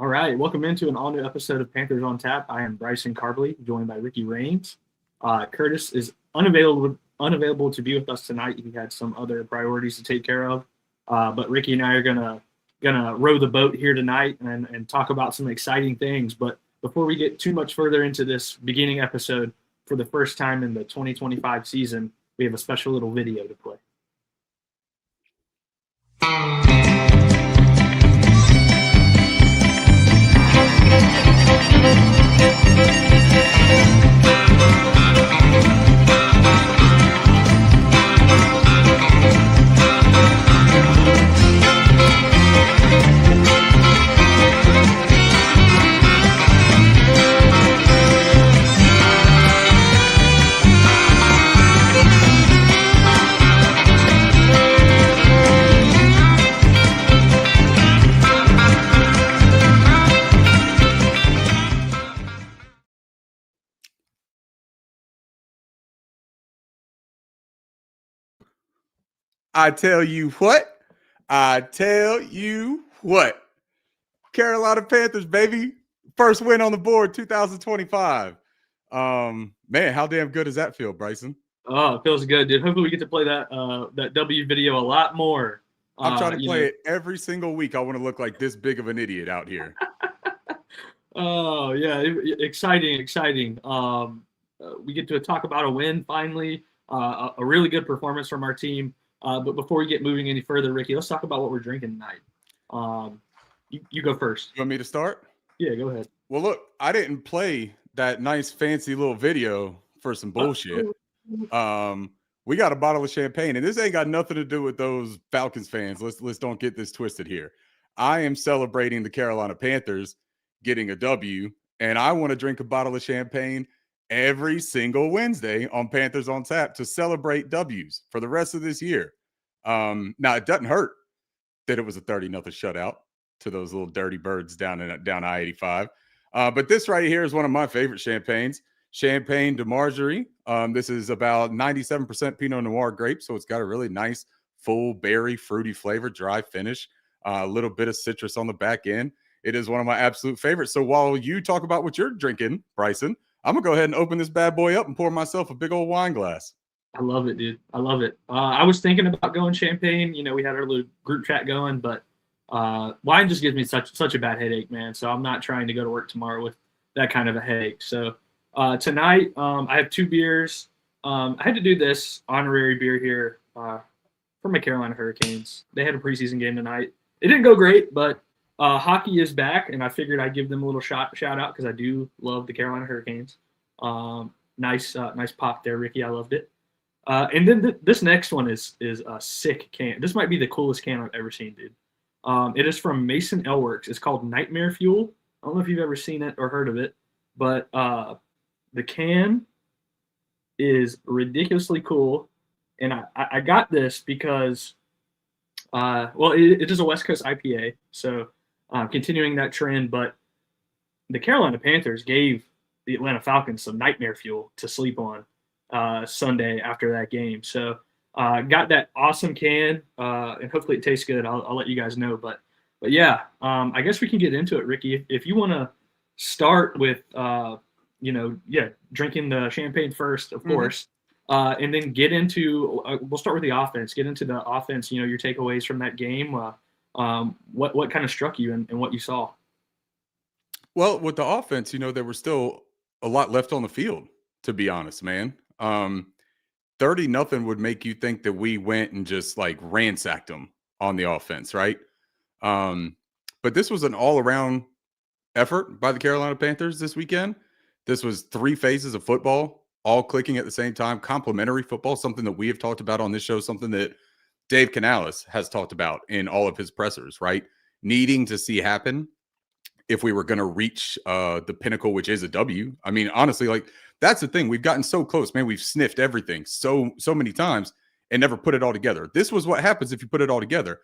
right, welcome into an all-new episode of Panthers on Tap. I am Bryson Carbley, joined by Ricky Rains. Curtis is unavailable to be with us tonight. He had some other priorities to take care of. But Ricky and I are gonna row the boat here tonight and talk about some exciting things. But before we get too much further into this beginning episode, for the first time in the 2025 season, we have a special little video to play. I tell you what. Carolina Panthers, baby. First win on the board, 2025. Man, how damn good does that feel, Bryson? Oh, it feels good, dude. Hopefully we get to play that W video a lot more. I'm trying to play it every single week. I want to look like this big of an idiot out here. Oh, yeah. Exciting. We get to talk about a win finally, a really good performance from our team. But before we get moving any further, Ricky, let's talk about what we're drinking tonight. You go first. You want me to start? Yeah, go ahead. Well, look, I didn't play that nice fancy little video for some bullshit. We got a bottle of champagne, and this ain't got nothing to do with those Falcons fans. Let's don't get this twisted here. I am celebrating the Carolina Panthers getting a W, and I want to drink a bottle of champagne every single Wednesday on Panthers on Tap to celebrate W's for the rest of this year. Now, it doesn't hurt that it was a 30-0 shutout to those little dirty birds down I-85. But this right here is one of my favorite champagnes, Champagne de Margerie. This is about 97% Pinot Noir grape, so it's got a really nice, full berry, fruity flavor, dry finish, a little bit of citrus on the back end. It is one of my absolute favorites. So while you talk about what you're drinking, Bryson, I'm going to go ahead and open this bad boy up and pour myself a big old wine glass. I love it, dude. I love it. I was thinking about going champagne. You know, we had our little group chat going, but wine just gives me such a bad headache, man. So I'm not trying to go to work tomorrow with that kind of a headache. So tonight I have two beers. I had to do this honorary beer here for my Carolina Hurricanes. They had a preseason game tonight. It didn't go great, but hockey is back, and I figured I'd give them a little shout out because I do love the Carolina Hurricanes. Nice pop there, Ricky. I loved it. And then this next one is a sick can. This might be the coolest can I've ever seen, dude. It is from Mason Ale Works. It's called Nightmare Fuel. I don't know if you've ever seen it or heard of it, but the can is ridiculously cool. And I got this because, it is a West Coast IPA, so continuing that trend. But the Carolina Panthers gave the Atlanta Falcons some nightmare fuel to sleep on Sunday after that game. So got that awesome can, and hopefully it tastes good. I'll let you guys know. But yeah, I guess we can get into it, Ricky. If you want to start with, drinking the champagne first, of course, and then get into, we'll start with the offense. Get into the offense, your takeaways from that game. What kind of struck you and what you saw? Well, with the offense, there was still a lot left on the field, to be honest, man. 30-0 would make you think that we went and just like ransacked them on the offense, right? But this was an all-around effort by the Carolina Panthers this weekend. This was 3 phases of football, all clicking at the same time. Complementary football, something that we have talked about on this show, something that Dave Canales has talked about in all of his pressers, right? Needing to see happen if we were going to reach the pinnacle, which is a W. I mean, honestly, like that's the thing. We've gotten so close, man. We've sniffed everything so many times and never put it all together. This was what happens if you put it all together.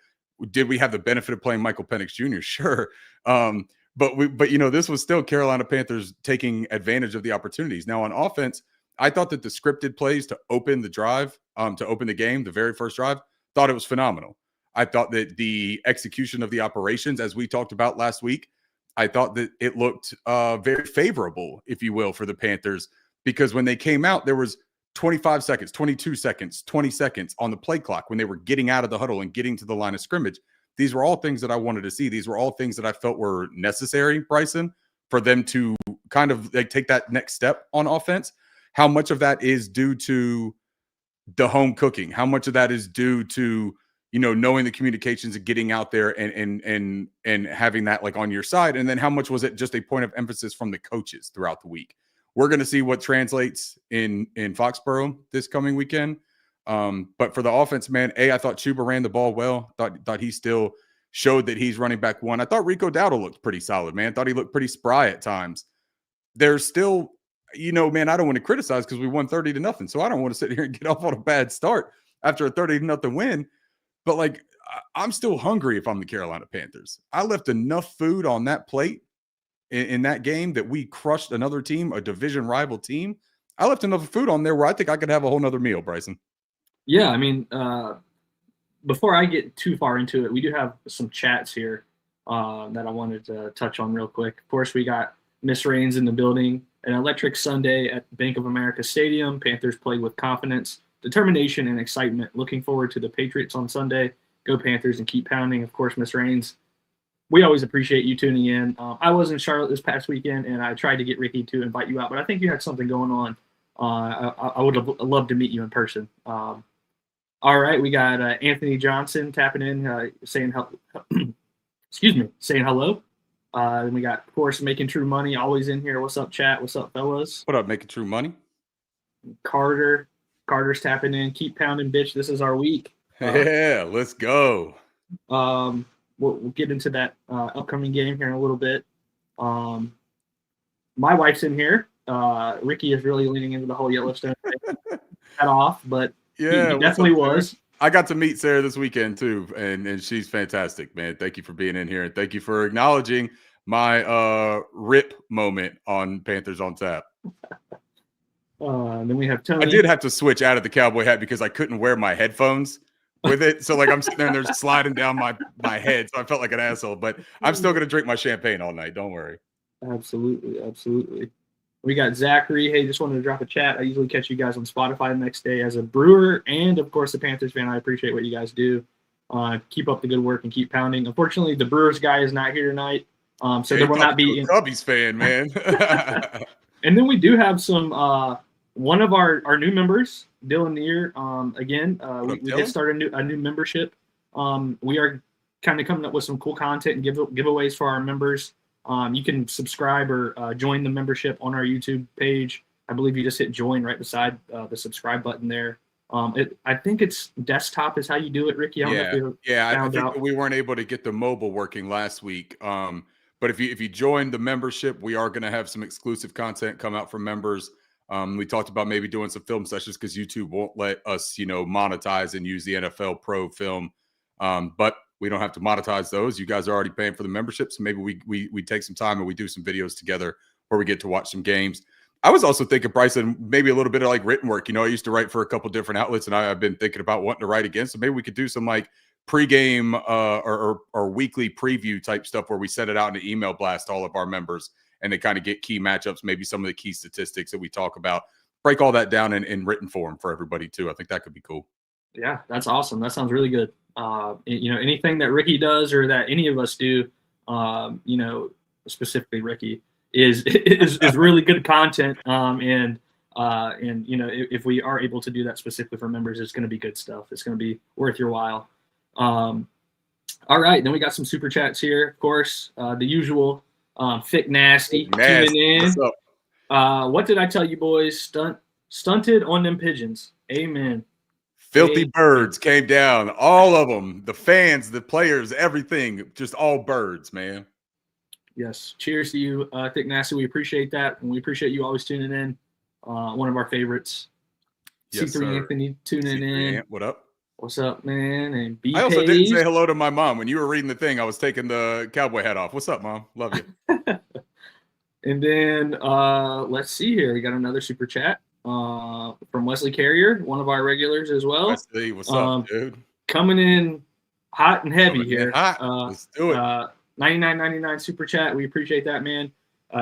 Did we have the benefit of playing Michael Penix Jr.? Sure. But this was still Carolina Panthers taking advantage of the opportunities. Now on offense, I thought that the scripted plays to open the drive, to open the game, the very first drive, thought it was phenomenal. I thought that the execution of the operations, as we talked about last week, I thought that it looked very favorable, if you will, for the Panthers, because when they came out, there was 25 seconds, 22 seconds, 20 seconds on the play clock when they were getting out of the huddle and getting to the line of scrimmage. These were all things that I wanted to see. These were all things that I felt were necessary, Bryson, for them to kind of like take that next step on offense. How much of that is due to the home cooking? How much of that is due to, you know, knowing the communications and getting out there and having that like on your side? And then how much was it just a point of emphasis from the coaches throughout the week? We're going to see what translates in Foxborough this coming weekend. But for the offense, man, I thought Chuba ran the ball well. Thought he still showed that he's running back one. I thought Rico Dowdle looked pretty solid, man. Thought he looked pretty spry at times. There's still, you know, man, I don't want to criticize because we won 30-0. So I don't want to sit here and get off on a bad start after a 30-0 win. But like, I'm still hungry if I'm the Carolina Panthers. I left enough food on that plate in that game that we crushed another team, a division rival team. I left enough food on there where I think I could have a whole nother meal, Bryson. Yeah, I mean, before I get too far into it, we do have some chats here that I wanted to touch on real quick. Of course, we got Miss Rains in the building. An electric Sunday at Bank of America Stadium. Panthers played with confidence, determination, and excitement. Looking forward to the Patriots on Sunday. Go Panthers and keep pounding. Of course, Miss Rains, we always appreciate you tuning in. I was in Charlotte this past weekend, and I tried to get Ricky to invite you out, but I think you had something going on. I would have loved to meet you in person. All right, we got Anthony Johnson tapping in, saying saying hello. Then we got, of course, Making True Money, always in here. What's up, chat? What's up, fellas? What up, Making True Money? Carter's tapping in. Keep pounding, bitch. This is our week. Yeah, let's go. We'll get into that upcoming game here in a little bit. My wife's in here. Ricky is really leaning into the whole Yellowstone thing. That off, but yeah, he definitely was. I got to meet Sarah this weekend too, and she's fantastic, man. Thank you for being in here, and thank you for acknowledging my rip moment on Panthers on Tap. Then we have Tony. I did have to switch out of the cowboy hat because I couldn't wear my headphones with it. So like I'm sitting there and they're sliding down my head. So I felt like an asshole, but I'm still gonna drink my champagne all night. Don't worry. Absolutely. We got Zachary. Hey, just wanted to drop a chat. I usually catch you guys on Spotify the next day as a Brewer and, of course, a Panthers fan. I appreciate what you guys do. Keep up the good work and keep pounding. Unfortunately, the Brewers guy is not here tonight, so there will not be a Cubbies fan, man. And then we do have some one of our new members, Dylan Neer. Again, we did start a new membership. We are kind of coming up with some cool content and giveaways for our members. You can subscribe or join the membership on our YouTube page. I believe you just hit join right beside the subscribe button there. I think it's desktop is how you do it, Ricky. I think we weren't able to get the mobile working last week. But if you join the membership, we are going to have some exclusive content come out from members. We talked about maybe doing some film sessions because YouTube won't let us, monetize and use the NFL Pro film. But we don't have to monetize those. You guys are already paying for the membership, so maybe we take some time and we do some videos together where we get to watch some games. I was also thinking, Bryson, maybe a little bit of like written work. I used to write for a couple different outlets, and I've been thinking about wanting to write again. So maybe we could do some like pregame or weekly preview type stuff where we set it out in an email blast to all of our members and they kind of get key matchups, maybe some of the key statistics that we talk about. Break all that down in written form for everybody too. I think that could be cool. Yeah, that's awesome. That sounds really good. Anything that Ricky does or that any of us do, specifically Ricky, is really good content. If we are able to do that specifically for members, it's going to be good stuff. It's going to be worth your while. All right, then we got some super chats here, of course. The usual Thick Nasty tuning in. What's up? What did I tell you, boys? Stunted on them pigeons. Amen. Filthy birds came down, all of them, the fans, the players, everything, just all birds, man. Yes. Cheers to you, Thick Nasty. We appreciate that, and we appreciate you always tuning in. One of our favorites. Yes, C3 sir. Anthony tuning in. What up? What's up, man? And B. I also didn't say hello to my mom. When you were reading the thing, I was taking the cowboy hat off. What's up, Mom? Love you. And then let's see here. We got another super chat from Wesley Carrier, one of our regulars as well. Wesley, what's up, dude? Coming in hot and heavy here. Let's do it. $99.99 super chat. We appreciate that, man.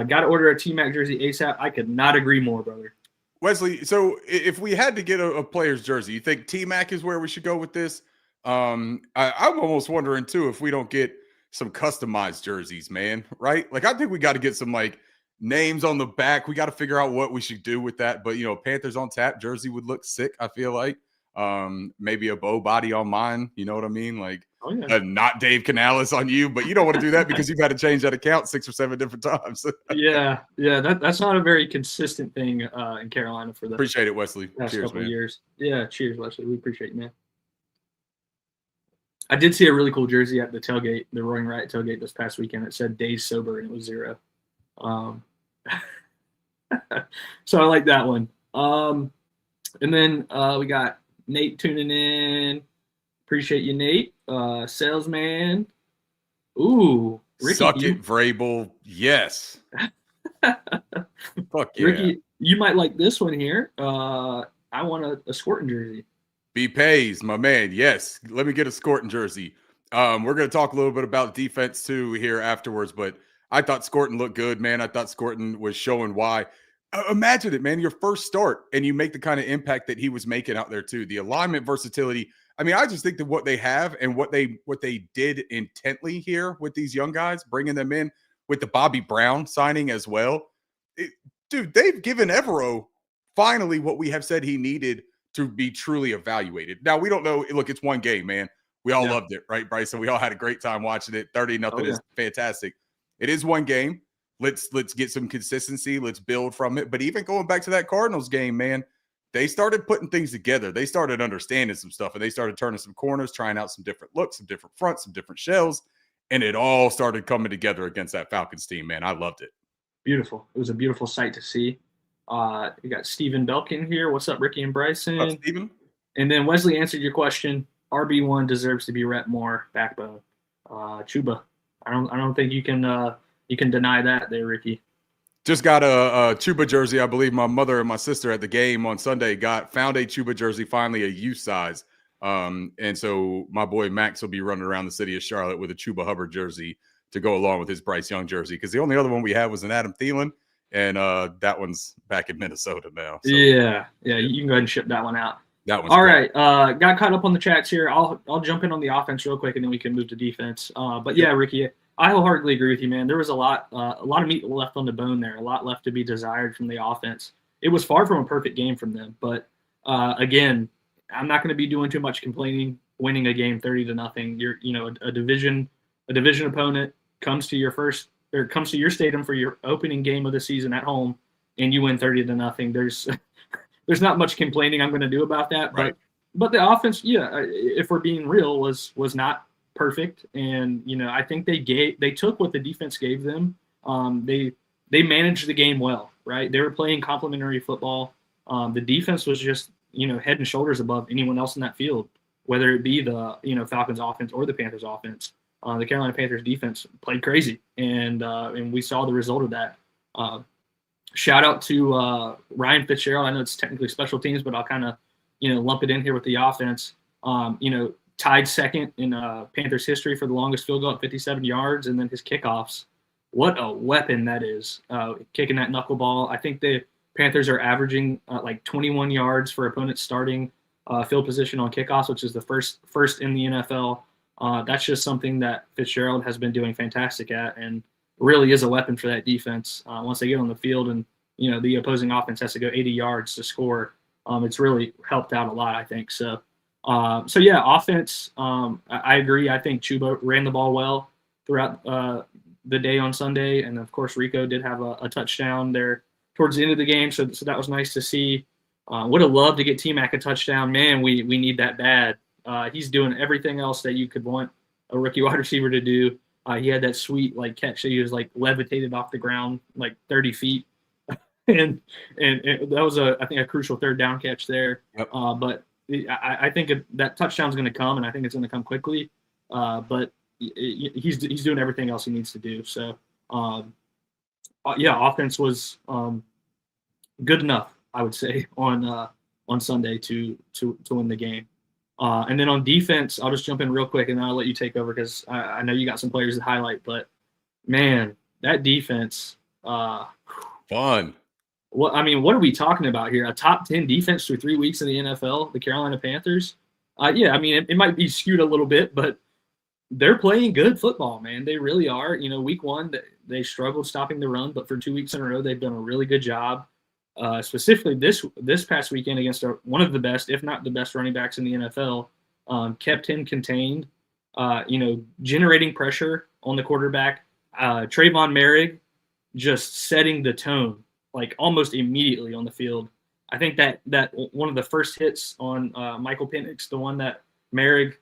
Got to order a T-Mac jersey ASAP. I could not agree more, brother. Wesley, so if we had to get a player's jersey, you think T-Mac is where we should go with this? I'm almost wondering too if we don't get some customized jerseys, man. Right? Like I think we got to get some like names on the back. We got to figure out what we should do with that. But Panthers on Tap jersey would look sick. I feel like maybe a bow body on mine. You know what I mean? Like not Dave Canales on you, but you don't want to do that because you've had to change that account 6 or 7 different times. yeah. That's not a very consistent thing in Carolina for the appreciate it, Wesley. Past cheers, couple man. Of years. Yeah, cheers, Wesley. We appreciate it, man. I did see a really cool jersey at the tailgate, the Roaring Riot tailgate this past weekend. It said "Days Sober" and it was 0. So I like that one. And then we got Nate tuning in. Appreciate you, Nate. Salesman. Ooh, Ricky, suck it, Vrabel. Yes. Fuck yeah. Ricky, you might like this one here. I want a Scorton jersey. B pays, my man. Yes. Let me get a Scorton jersey. We're going to talk a little bit about defense too here afterwards, but I thought Scorton looked good, man. I thought Scorton was showing why. Imagine it, man. Your first start and you make the kind of impact that he was making out there too. The alignment versatility. I mean, I just think that what they have and what they did intently here with these young guys, bringing them in with the Bobby Brown signing as well. Dude, they've given Evero finally what we have said he needed to be truly evaluated. Now, we don't know. Look, it's one game, man. We all loved it, right, Bryce? So we all had a great time watching it. 30-0 is fantastic. It is one game. Let's get some consistency. Let's build from it. But even going back to that Cardinals game, man, they started putting things together. They started understanding some stuff, and they started turning some corners, trying out some different looks, some different fronts, some different shells, and it all started coming together against that Falcons team, man. I loved it. Beautiful. It was a beautiful sight to see. You got Steven Belkin here. What's up, Ricky and Bryson? What's up, Steven? And then Wesley answered your question. RB1 deserves to be rep more backbone. Chuba. I don't think you can deny that there, Ricky. Just got a Chuba jersey. I believe my mother and my sister at the game on Sunday found a Chuba jersey, finally a U size. And so my boy Max will be running around the city of Charlotte with a Chuba Hubbard jersey to go along with his Bryce Young jersey. Because the only other one we had was an Adam Thielen, and that one's back in Minnesota now. So. Yeah. You can go ahead and ship that one out. That one's all great. Right. Got caught up on the chats here. I'll jump in on the offense real quick, and then we can move to defense. But yeah, Ricky, I wholeheartedly agree with you, man. There was a lot of meat left on the bone there, a lot left to be desired from the offense. It was far from a perfect game from them, but again, I'm not going to be doing too much complaining. Winning a game 30-0, you're a division opponent comes to your stadium for your opening game of the season at home, and you win 30-0. There's not much complaining I'm going to do about that, right. But the offense, if we're being real, was not perfect, and I think they took what the defense gave them. They managed the game well, right? They were playing complementary football. The defense was just head and shoulders above anyone else in that field, whether it be the Falcons offense or the Panthers offense. The Carolina Panthers defense played crazy, and we saw the result of that. Shout out to Ryan Fitzgerald. I know it's technically special teams, but I'll kind of lump it in here with the offense. Tied second in Panthers history for the longest field goal at 57 yards, and then his kickoffs. What a weapon that is, kicking that knuckleball. I think the Panthers are averaging like 21 yards for opponents starting field position on kickoffs, which is the first in the NFL. That's just something that Fitzgerald has been doing fantastic at, and really is a weapon for that defense. Once they get on the field and the opposing offense has to go 80 yards to score, it's really helped out a lot, I think. So yeah, offense. I agree. I think Chuba ran the ball well throughout the day on Sunday, and of course Rico did have a touchdown there towards the end of the game. So that was nice to see. Would have loved to get T-Mac a touchdown. Man, we need that bad. He's doing everything else that you could want a rookie wide receiver to do. He had that sweet catch that he was levitated off the ground 30 feet, and that was I think a crucial third down catch there. Yep. But I think that touchdown's going to come, and I think it's going to come quickly. But he's doing everything else he needs to do. So offense was good enough, I would say, on Sunday to win the game. And then on defense, I'll just jump in real quick and then I'll let you take over because I know you got some players to highlight. But man, that defense, Fun. what are we talking about here? A top 10 defense through 3 weeks in the NFL, the Carolina Panthers. Yeah, I mean it might be skewed a little bit, but they're playing good football, man. They really are. Week one they struggled stopping the run, but for 2 weeks in a row they've done a really good job. Specifically this past weekend against one of the best, if not the best, running backs in the NFL, kept him contained. Generating pressure on the quarterback. Trayvon Merrick just setting the tone like almost immediately on the field. I think that one of the first hits on Michael Penix, the one that Merrick,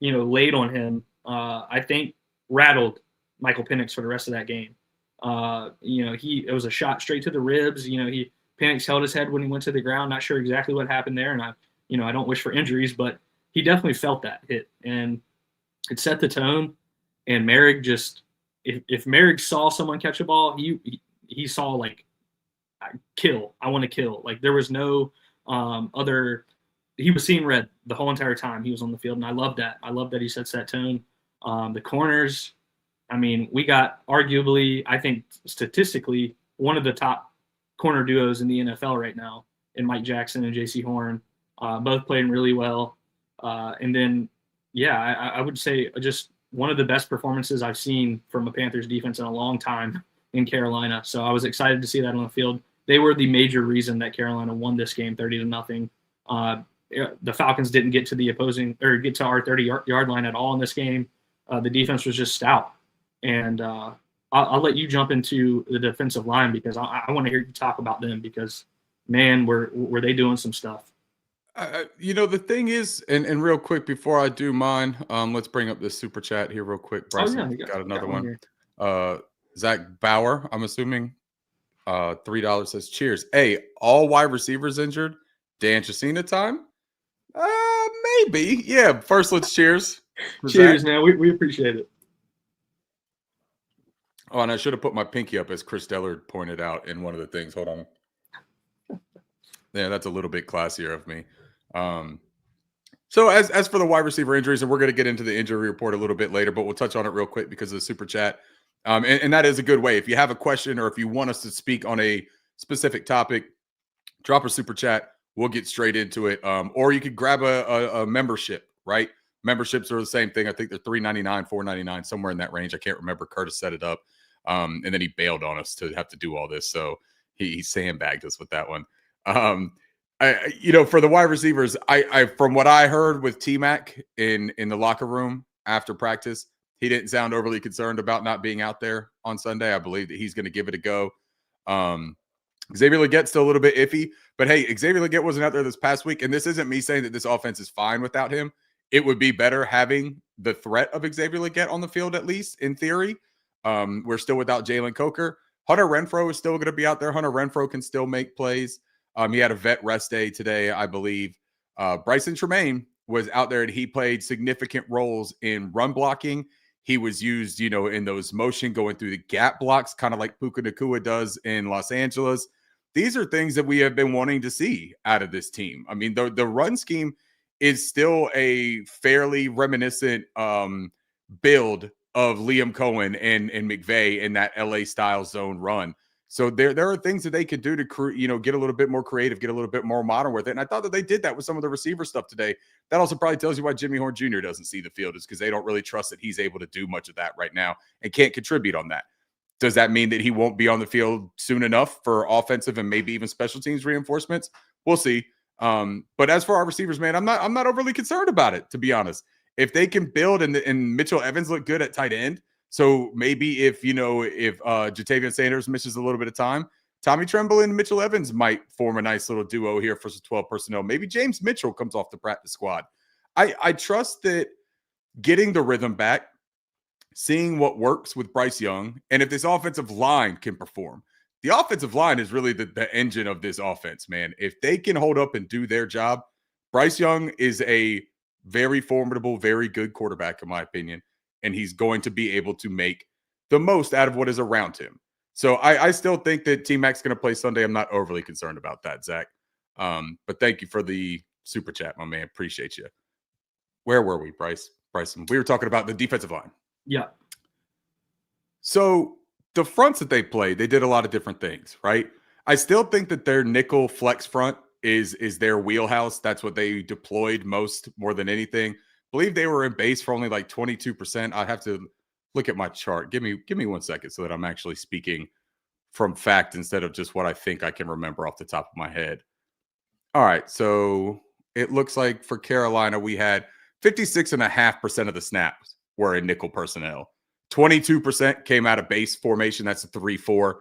laid on him, I think rattled Michael Penix for the rest of that game. It was a shot straight to the ribs. Penix held his head when he went to the ground. Not sure exactly what happened there, and I don't wish for injuries, but he definitely felt that hit, and it set the tone. And Merrick just, if Merrick saw someone catch a ball, he saw like kill. I want to kill. Like there was no other. He was seeing red the whole entire time he was on the field, and I love that. I love that he sets that tone. The corners, I mean, we got arguably, I think statistically, one of the top corner duos in the NFL right now in Mike Jackson and J.C. Horn, both playing really well. And then, yeah, I would say just one of the best performances I've seen from a Panthers defense in a long time in Carolina. So I was excited to see that on the field. They were the major reason that Carolina won this game 30-0. The Falcons didn't get to the opposing or get to our 30-yard line at all in this game. The defense was just stout. And I'll let you jump into the defensive line because I want to hear you talk about them because, man, were they doing some stuff. The thing is, and real quick before I do mine, let's bring up this super chat here real quick. Bryson, got another one. Zach Bauer, I'm assuming, $3 says, cheers. Hey, all wide receivers injured? Dan Chesina time? Maybe. Yeah, first let's cheers. Cheers, man. We appreciate it. Oh, and I should have put my pinky up as Chris Dellard pointed out in one of the things. Hold on. Yeah, that's a little bit classier of me. So as for the wide receiver injuries, and we're going to get into the injury report a little bit later, but we'll touch on it real quick because of the super chat. And that is a good way. If you have a question or if you want us to speak on a specific topic, drop a super chat. We'll get straight into it. Or you could grab a membership, right? Memberships are the same thing. I think they're $3.99, $4.99, somewhere in that range. I can't remember. Curtis set it up. And then he bailed on us to have to do all this. So he sandbagged us with that one. For the wide receivers, I from what I heard with T-Mac in the locker room after practice, he didn't sound overly concerned about not being out there on Sunday. I believe that he's going to give it a go. Xavier Legette's still a little bit iffy, but hey, Xavier Legette wasn't out there this past week, and this isn't me saying that this offense is fine without him. It would be better having the threat of Xavier Legette on the field, at least in theory. We're still without Jalen Coker. Hunter Renfrow is still going to be out there. Hunter Renfrow can still make plays. He had a vet rest day today, I believe. Bryson Tremaine was out there, and he played significant roles in run blocking. He was used, in those motion going through the gap blocks, kind of like Puka Nacua does in Los Angeles. These are things that we have been wanting to see out of this team. I mean, the run scheme is still a fairly reminiscent build of Liam Cohen and McVay in that LA style zone run. So there are things that they could do to get a little bit more creative, get a little bit more modern with it. And I thought that they did that with some of the receiver stuff today. That also probably tells you why Jimmy Horn Jr. doesn't see the field, is because they don't really trust that he's able to do much of that right now and can't contribute on that. Does that mean that he won't be on the field soon enough for offensive and maybe even special teams reinforcements? We'll see. But as for our receivers, man, I'm not overly concerned about it, to be honest. If they can build and Mitchell Evans look good at tight end, so maybe if Jatavian Sanders misses a little bit of time, Tommy Tremble and Mitchell Evans might form a nice little duo here for some 12 personnel. Maybe James Mitchell comes off the practice squad. I trust that getting the rhythm back, seeing what works with Bryce Young, and if this offensive line can perform. The offensive line is really the engine of this offense, man. If they can hold up and do their job, Bryce Young is a very formidable, very good quarterback, in my opinion, and he's going to be able to make the most out of what is around him. So I still think that T-Mac's going to play Sunday. I'm not overly concerned about that, Zach. But thank you for the super chat, my man. Appreciate you. Where were we, Bryson? We were talking about the defensive line. Yeah. So the fronts that they played, they did a lot of different things, right? I still think that their nickel flex front is their wheelhouse. That's what they deployed more than anything. I believe they were in base for only like 22%. I have to look at my chart. Give me 1 second so that I'm actually speaking from fact instead of just what I think I can remember off the top of my head. All right, so it looks like for Carolina, we had 56.5% of the snaps were in nickel personnel. 22% came out of base formation. That's a 3-4.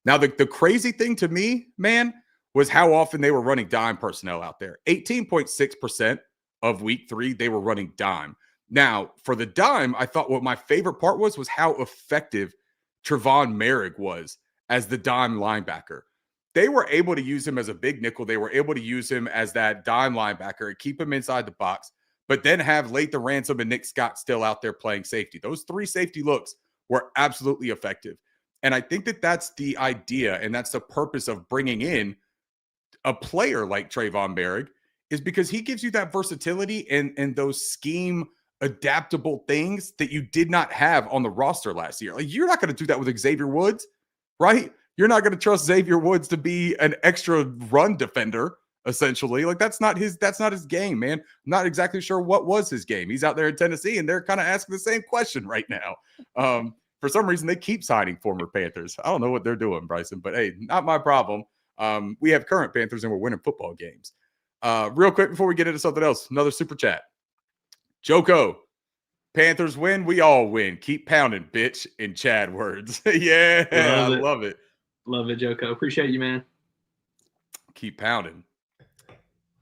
Now, the crazy thing to me, man, was how often they were running dime personnel out there. 18.6% of week 3, they were running dime. Now, for the dime, I thought what my favorite part was how effective Trevon Merrick was as the dime linebacker. They were able to use him as a big nickel. They were able to use him as that dime linebacker and keep him inside the box, but then have Lathan Ransom and Nick Scott still out there playing safety. Those 3 safety looks were absolutely effective. And I think that that's the idea, and that's the purpose of bringing in a player like Trevon Merrick, is because he gives you that versatility and those scheme adaptable things that you did not have on the roster last year. Like, you're not going to do that with Xavier Woods, right? You're not going to trust Xavier Woods to be an extra run defender, essentially. Like, that's not his game, man. I'm not exactly sure what was his game. He's out there in Tennessee, and they're kind of asking the same question right now. For some reason, they keep signing former Panthers. I don't know what they're doing, Bryson, but hey, not my problem. We have current Panthers, and we're winning football games. Real quick before we get into something else, another super chat. Joko, Panthers win, we all win. Keep pounding, bitch, in Chad words. Yeah, I love it. Love it, Joko. Appreciate you, man. Keep pounding.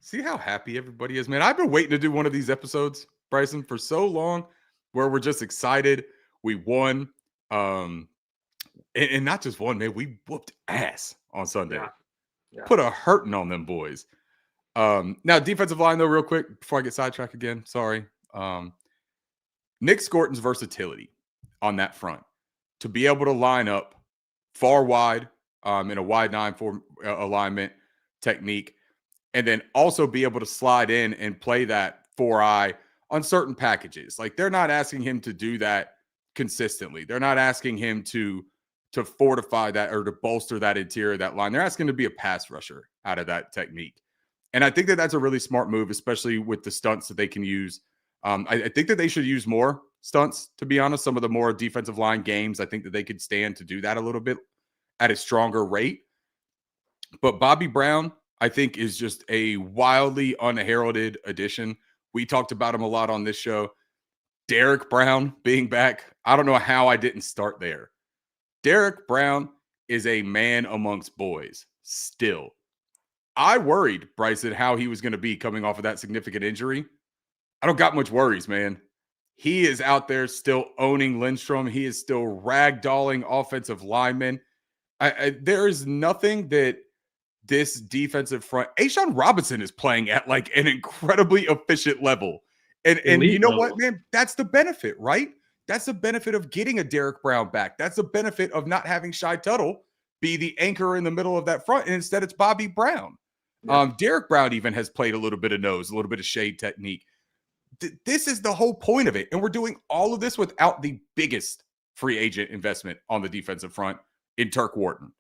See how happy everybody is, man. I've been waiting to do one of these episodes, Bryson, for so long, where we're just excited. We won. And not just one, man. We whooped ass on Sunday. Yeah. Put a hurting on them boys. Now, defensive line, though, real quick, before I get sidetracked again. Sorry. Nick Scorton's versatility on that front to be able to line up far wide in a wide 9 alignment technique, and then also be able to slide in and play that 4-eye on certain packages. Like, they're not asking him to do that consistently. They're not asking him to fortify that or to bolster that interior of that line. They're asking him to be a pass rusher out of that technique. And I think that that's a really smart move, especially with the stunts that they can use. I think that they should use more stunts, to be honest. Some of the more defensive line games, I think that they could stand to do that a little bit at a stronger rate. But Bobby Brown, I think, is just a wildly unheralded addition. We talked about him a lot on this show. Derek Brown being back, I don't know how I didn't start there. Derek Brown is a man amongst boys still. I worried, Bryson, how he was going to be coming off of that significant injury. I don't got much worries, man. He is out there still owning Lindstrom. He is still ragdolling offensive linemen. There is nothing that this defensive front, A'Shawn Robinson is playing at like an incredibly efficient level. And you know what, man? That's the benefit, right? That's the benefit of getting a Derek Brown back. That's the benefit of not having Shy Tuttle be the anchor in the middle of that front. And instead it's Bobby Brown. Yeah. Derek Brown even has played a little bit of nose, a little bit of shade technique. This is the whole point of it. And we're doing all of this without the biggest free agent investment on the defensive front in Turk Wharton.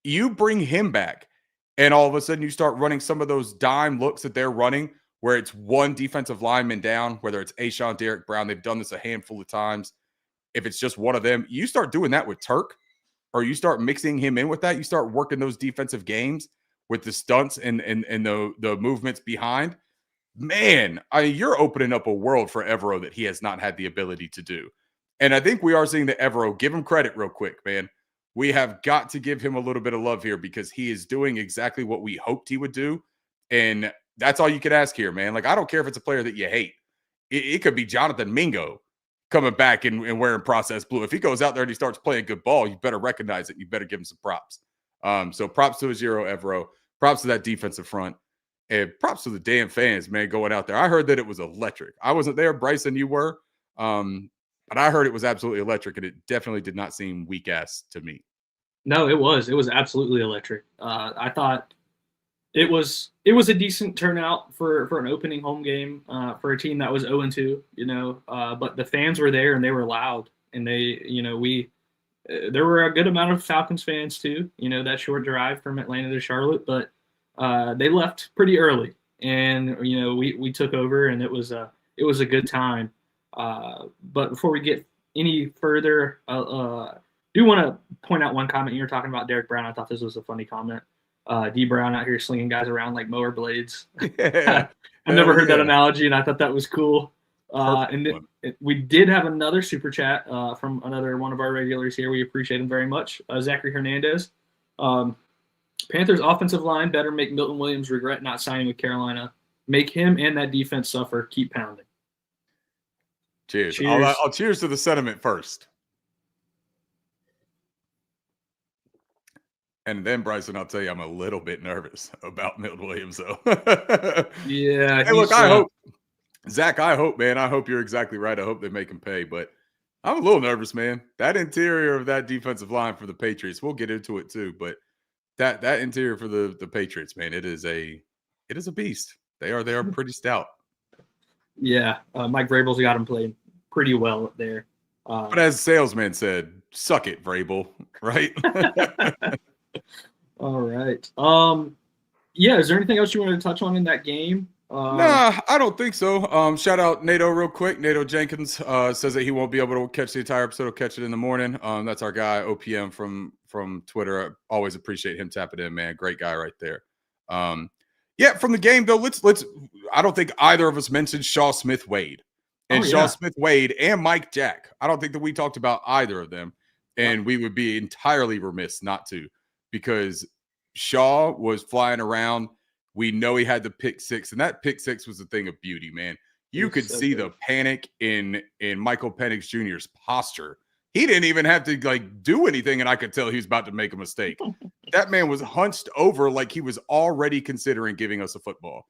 You bring him back, and all of a sudden you start running some of those dime looks that they're running where it's one defensive lineman down, whether it's A'Shawn, Derek Brown. They've done this a handful of times. If it's just one of them, you start doing that with Turk, or you start mixing him in with that. You start working those defensive games with the stunts and the movements behind. Man, you're opening up a world for Evero that he has not had the ability to do. And I think we are seeing the Evero. Give him credit real quick, man. We have got to give him a little bit of love here because he is doing exactly what we hoped he would do. And that's all you could ask here, man. Like, I don't care if it's a player that you hate. It could be Jonathan Mingo coming back and wearing processed blue. If he goes out there and he starts playing good ball, you better recognize it. You better give him some props. So props to Ejiro Evero. Props to that defensive front. And props to the damn fans, man, going out there. I heard that it was electric. I wasn't there. Bryson, you were. But I heard it was absolutely electric, and it definitely did not seem weak-ass to me. No, it was. It was absolutely electric. I thought It was a decent turnout for an opening home game for a team that was 0-2, but the fans were there and they were loud, and there were a good amount of Falcons fans too. That short drive from Atlanta to Charlotte, but they left pretty early, and we took over, and it was a good time. But before we get any further, do want to point out one comment. You were talking about Derek Brown. I thought this was a funny comment. D Brown out here slinging guys around like mower blades. Yeah. I've never heard that analogy, and I thought that was cool. And we did have another super chat from another one of our regulars here. We appreciate him very much. Zachary Hernandez. Panthers offensive line better make Milton Williams regret not signing with Carolina. Make him and that defense suffer. Keep pounding. Cheers. I'll cheers to the sentiment first. And then, Bryson, I'll tell you, I'm a little bit nervous about Milton Williams, though. Yeah. Hey, look, I hope, Zach, man, I hope you're exactly right. I hope they make him pay. But I'm a little nervous, man. That interior of that defensive line for the Patriots, we'll get into it too. But that interior for the Patriots, man, it is a beast. They are pretty stout. Yeah. Mike Vrabel's got him playing pretty well up there. But as Salesman said, suck it, Vrabel, right? All right. Yeah, is there anything else you wanted to touch on in that game? Nah, I don't think so. Shout out NATO real quick. NATO Jenkins says that he won't be able to catch the entire episode. He'll catch it in the morning. That's our guy, OPM from Twitter. I always appreciate him tapping in, man. Great guy right there. Yeah, from the game though, let's I don't think either of us mentioned Shaw Smith-Wade. And Shaw Smith-Wade and Mike Jack. I don't think that we talked about either of them. And we would be entirely remiss not to, because Shaw was flying around. We know he had the pick six, and that pick six was a thing of beauty, man. You could see the panic in Michael Penix Jr.'s posture. He didn't even have to do anything, and I could tell he was about to make a mistake. That man was hunched over like he was already considering giving us a football.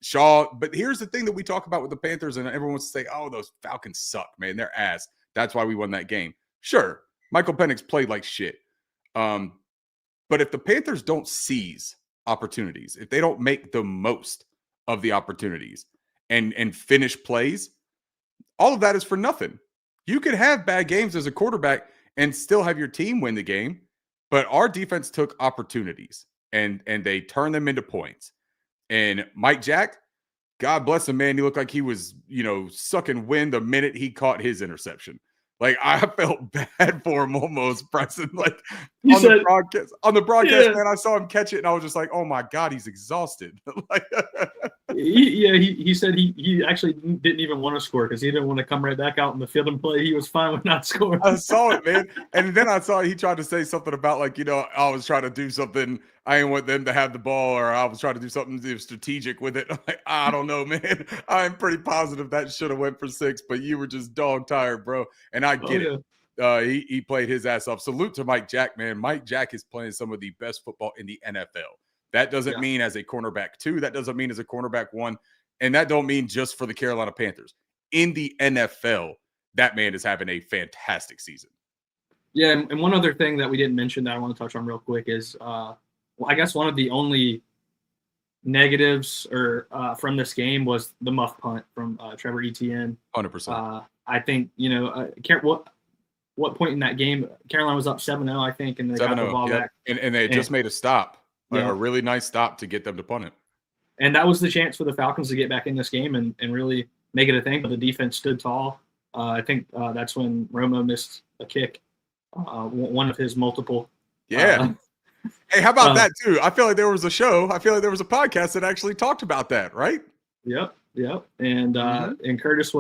Shaw, but here's the thing that we talk about with the Panthers, and everyone wants to say, oh, those Falcons suck, man. They're ass. That's why we won that game. Sure, Michael Penix played like shit. But if the Panthers don't seize opportunities, if they don't make the most of the opportunities and finish plays, all of that is for nothing. You can have bad games as a quarterback and still have your team win the game, but our defense took opportunities and they turned them into points. And Mike Jack, God bless him, man. He looked like he was, sucking wind the minute he caught his interception. Like, I felt bad for him almost, Bryson. Like, on the broadcast, man, I saw him catch it, and I was just like, oh, my God, he's exhausted. He said he actually didn't even want to score because he didn't want to come right back out in the field and play. He was fine with not scoring. I saw it, man. And then I saw he tried to say something about, I was trying to do something. I didn't want them to have the ball, or I was trying to do something strategic with it. I'm like, I don't know, man. I'm pretty positive that should have went for 6, but you were just dog tired, bro. And I get it. He played his ass off. Salute to Mike Jack, man. Mike Jack is playing some of the best football in the NFL. That doesn't mean as a cornerback 2. That doesn't mean as a cornerback 1. And that don't mean just for the Carolina Panthers. In the NFL, that man is having a fantastic season. Yeah, and one other thing that we didn't mention that I want to touch on real quick is I guess one of the only negatives from this game was the muff punt from Trevor Etienne. 100%. I think, what point in that game, Carolina was up 7-0, I think, and they got the ball back. And they just made a stop, a really nice stop to get them to punt it. And that was the chance for the Falcons to get back in this game and really make it a thing, but the defense stood tall. I think that's when Romo missed a kick, one of his multiple. Yeah. Hey, how about that, too? I feel like there was a show. I feel like there was a podcast that actually talked about that, right? Yep. And and Curtis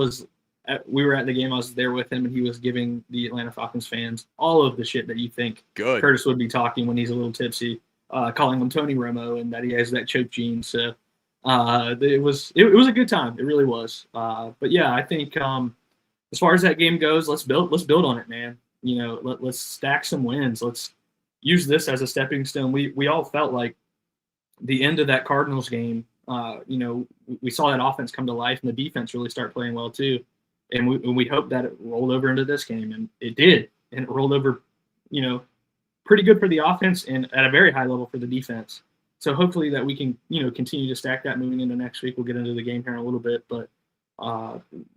we were at the game. I was there with him, and he was giving the Atlanta Falcons fans all of the shit that you think Curtis would be talking when he's a little tipsy, calling him Tony Romo and that he has that choke gene. So it was a good time. It really was. But yeah, I think as far as that game goes, let's build on it, man. Let's stack some wins. Let's use this as a stepping stone. We all felt like the end of that Cardinals game, we saw that offense come to life and the defense really start playing well too. And we hope that it rolled over into this game, and it did. And it rolled over, pretty good for the offense and at a very high level for the defense. So hopefully that we can, continue to stack that moving into next week. We'll get into the game here in a little bit, but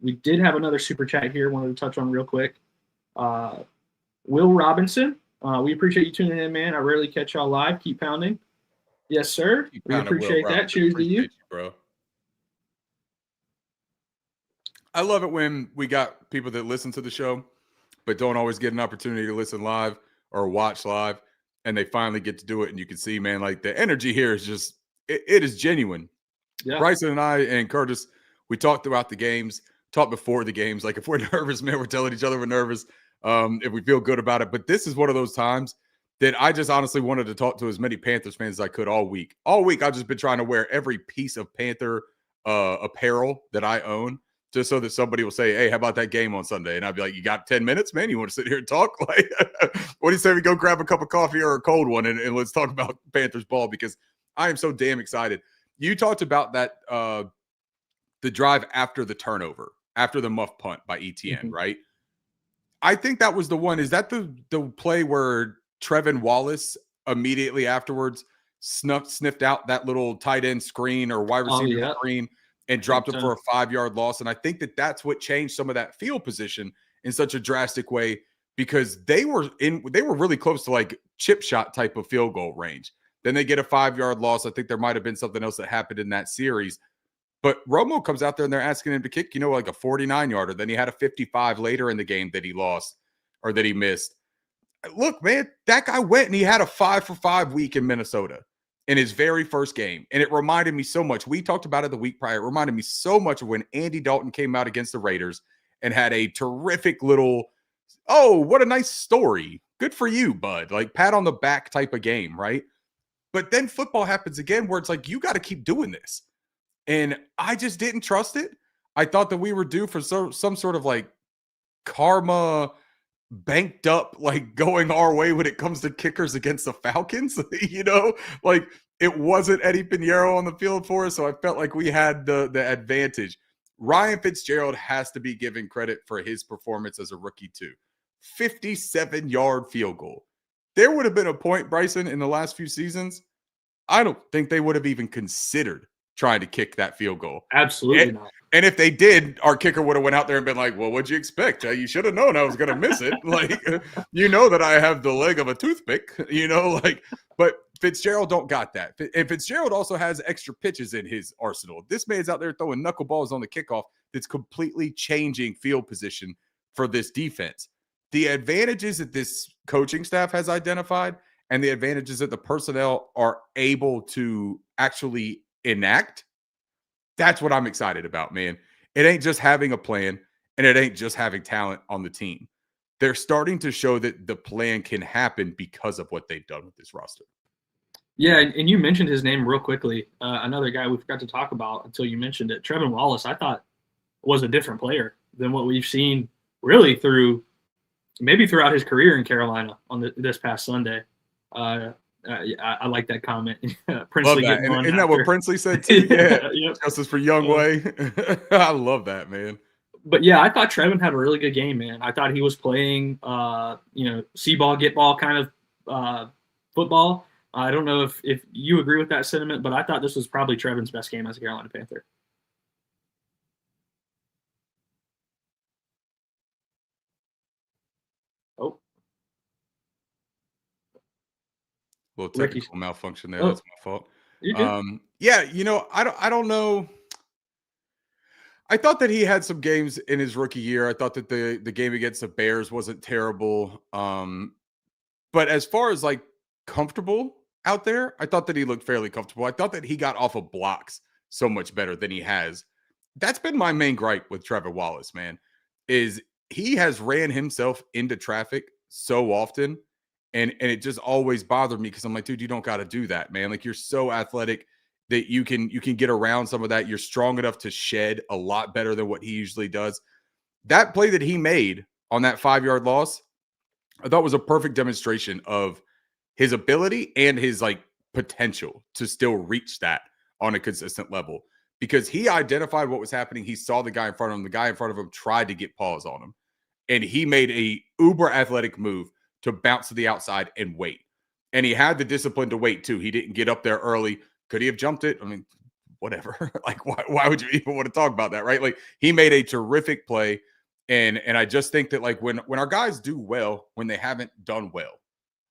we did have another super chat here. Wanted to touch on real quick. Will Robinson, we appreciate you tuning in, man. I rarely catch y'all live. Keep pounding. Yes, sir. We appreciate that. Cheers to you, bro. I love it when we got people that listen to the show, but don't always get an opportunity to listen live or watch live, and they finally get to do it. And you can see, man, like the energy here is just, it is genuine. Yeah. Bryson and I and Curtis, we talked throughout the games, talked before the games. Like if we're nervous, man, we're telling each other we're nervous. If we feel good about it. But this is one of those times that I just honestly wanted to talk to as many Panthers fans as I could all week. All week, I've just been trying to wear every piece of Panther apparel that I own, just so that somebody will say, hey, how about that game on Sunday? And I'd be like, you got 10 minutes, man? You want to sit here and talk? Like, what do you say we go grab a cup of coffee or a cold one and let's talk about Panthers ball, because I am so damn excited. You talked about that, the drive after the turnover, after the muff punt by ETN, right? I think that was the one. Is that the play where Trevin Wallace immediately afterwards sniffed out that little tight end screen or wide receiver screen and dropped it for a 5-yard loss? And I think that that's what changed some of that field position in such a drastic way, because they were really close to like chip shot type of field goal range. Then they get a 5-yard loss. I think there might have been something else that happened in that series. But Romo comes out there and they're asking him to kick, like a 49-yarder. Then he had a 55 later in the game that he lost or that he missed. Look, man, that guy went and he had a 5-for-5 week in Minnesota in his very first game. And it reminded me so much. We talked about it the week prior. It reminded me so much of when Andy Dalton came out against the Raiders and had a terrific little, oh, what a nice story. Good for you, bud. Like pat on the back type of game, right? But then football happens again where it's like, you got to keep doing this. And I just didn't trust it. I thought that we were due for some sort of like karma banked up, like going our way when it comes to kickers against the Falcons. Like it wasn't Eddie Pinheiro on the field for us. So I felt like we had the advantage. Ryan Fitzgerald has to be given credit for his performance as a rookie too. 57-yard field goal. There would have been a point, Bryson, in the last few seasons, I don't think they would have even considered trying to kick that field goal. Absolutely not. And if they did, our kicker would have went out there and been like, well, what'd you expect? You should have known I was going to miss it. Like, that I have the leg of a toothpick, but Fitzgerald don't got that. And Fitzgerald also has extra pitches in his arsenal. This man's out there throwing knuckleballs on the kickoff that's completely changing field position for this defense. The advantages that this coaching staff has identified and the advantages that the personnel are able to actually enact, that's what I'm excited about, man. It ain't just having a plan and it ain't just having talent on the team. They're starting to show that the plan can happen because of what they've done with this roster. Yeah, and you mentioned his name real quickly. Another guy we forgot to talk about until you mentioned it, Trevin Wallace, I thought was a different player than what we've seen really throughout his career in Carolina on this past Sunday. I like that comment. Princely love that. Isn't that what Princely said too? Yeah. Yep. Justice for Young Way. I love that, man. But yeah, I thought Trevin had a really good game, man. I thought he was playing, see ball, get ball kind of football. I don't know if you agree with that sentiment, but I thought this was probably Trevin's best game as a Carolina Panther. Oh. A little technical malfunction there. That's my fault. Yeah, I don't know. I thought that he had some games in his rookie year. I thought that the game against the Bears wasn't terrible. But as far as like comfortable out there, I thought that he looked fairly comfortable. I thought that he got off of blocks so much better than he has. That's been my main gripe with Trevor Wallace, man, is he has ran himself into traffic so often. And it just always bothered me because I'm like, dude, you don't got to do that, man. Like you're so athletic that you can get around some of that. You're strong enough to shed a lot better than what he usually does. That play that he made on that 5-yard loss, I thought was a perfect demonstration of his ability and his like potential to still reach that on a consistent level, because he identified what was happening. He saw the guy in front of him. The guy in front of him tried to get paws on him, and he made a uber athletic move to bounce to the outside and wait. And he had the discipline to wait too. He didn't get up there early. Could he have jumped it? I mean, whatever. Like, why would you even want to talk about that, right? Like, he made a terrific play. And I just think that, like, when our guys do well, when they haven't done well,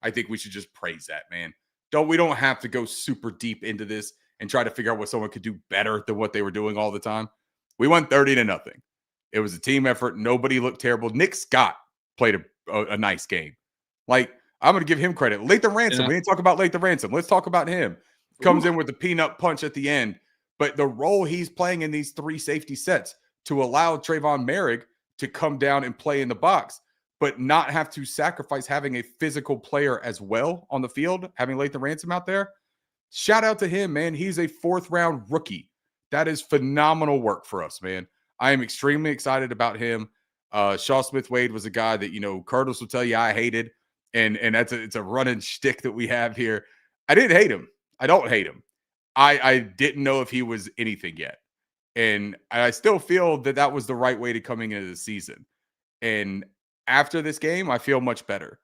I think we should just praise that, man. We don't have to go super deep into this and try to figure out what someone could do better than what they were doing all the time. We won 30-0. It was a team effort. Nobody looked terrible. Nick Scott played a nice game. Like, I'm going to give him credit. Lathan Ransom. Yeah. We didn't talk about Lathan Ransom. Let's talk about him. Comes in with the peanut punch at the end. But the role he's playing in these 3 safety sets to allow Trayvon Merrick to come down and play in the box, but not have to sacrifice having a physical player as well on the field, having Lathan Ransom out there. Shout out to him, man. He's a 4th-round rookie. That is phenomenal work for us, man. I am extremely excited about him. Shaw Smith-Wade was a guy that, you know, Cardinals will tell you I hated. And it's a running shtick that we have here. I didn't hate him. I don't hate him. I didn't know if he was anything yet. And I still feel that that was the right way to coming into the season. And after this game, I feel much better.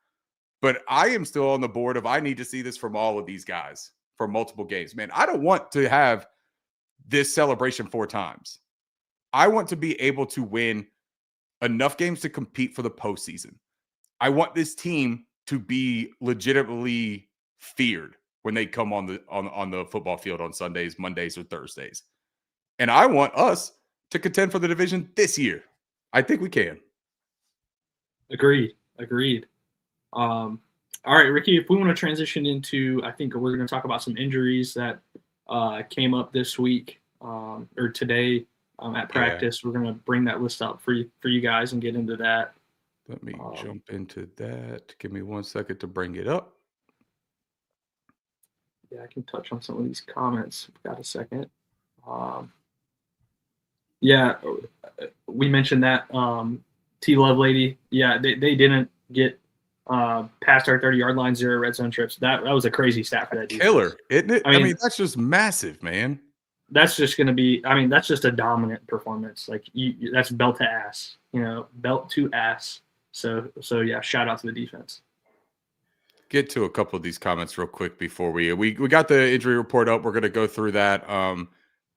But I am still on the board of I need to see this from all of these guys for multiple games. Man, I don't want to have this celebration 4 times. I want to be able to win enough games to compete for the postseason. I want this team to be legitimately feared when they come on the football field on Sundays, Mondays, or Thursdays. And I want us to contend for the division this year. I think we can. Agreed. All right, Ricky, if we want to transition into, I think we're going to talk about some injuries that came up this week or today at practice. Yeah. We're going to bring that list up for you guys and get into that. Let me jump into that. Give me 1 second to bring it up. Yeah, I can touch on some of these comments. We've got a second. Yeah, we mentioned that T Love lady. Yeah, they didn't get past our 30-yard line, 0 red zone trips. That was a crazy stat for that defense. Killer, isn't it? I mean, that's just massive, man. That's just going to be. I mean, that's just a dominant performance. Like that's belt to ass. You know, belt to ass. So yeah, shout out to the defense. Get to a couple of these comments real quick before we got the injury report up. We're going to go through that.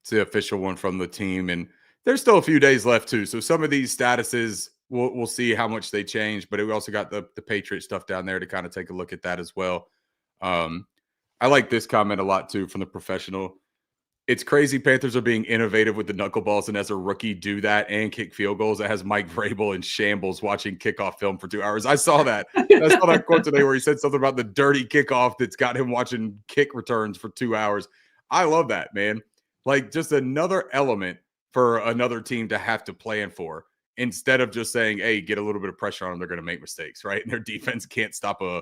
It's the official one from the team, and there's still a few days left too. So some of these statuses, we'll see how much they change. But we also got the Patriot stuff down there to kind of take a look at that as well. I like this comment a lot too from the professional. It's crazy Panthers are being innovative with the knuckleballs, and as a rookie do that and kick field goals. It has Mike Vrabel in shambles watching kickoff film for 2 hours. I saw that. I saw that quote today where he said something about the dirty kickoff that's got him watching kick returns for 2 hours. I love that, man. Like, just another element for another team to have to plan for, instead of just saying, hey, get a little bit of pressure on them, they're going to make mistakes, right? And their defense can't stop a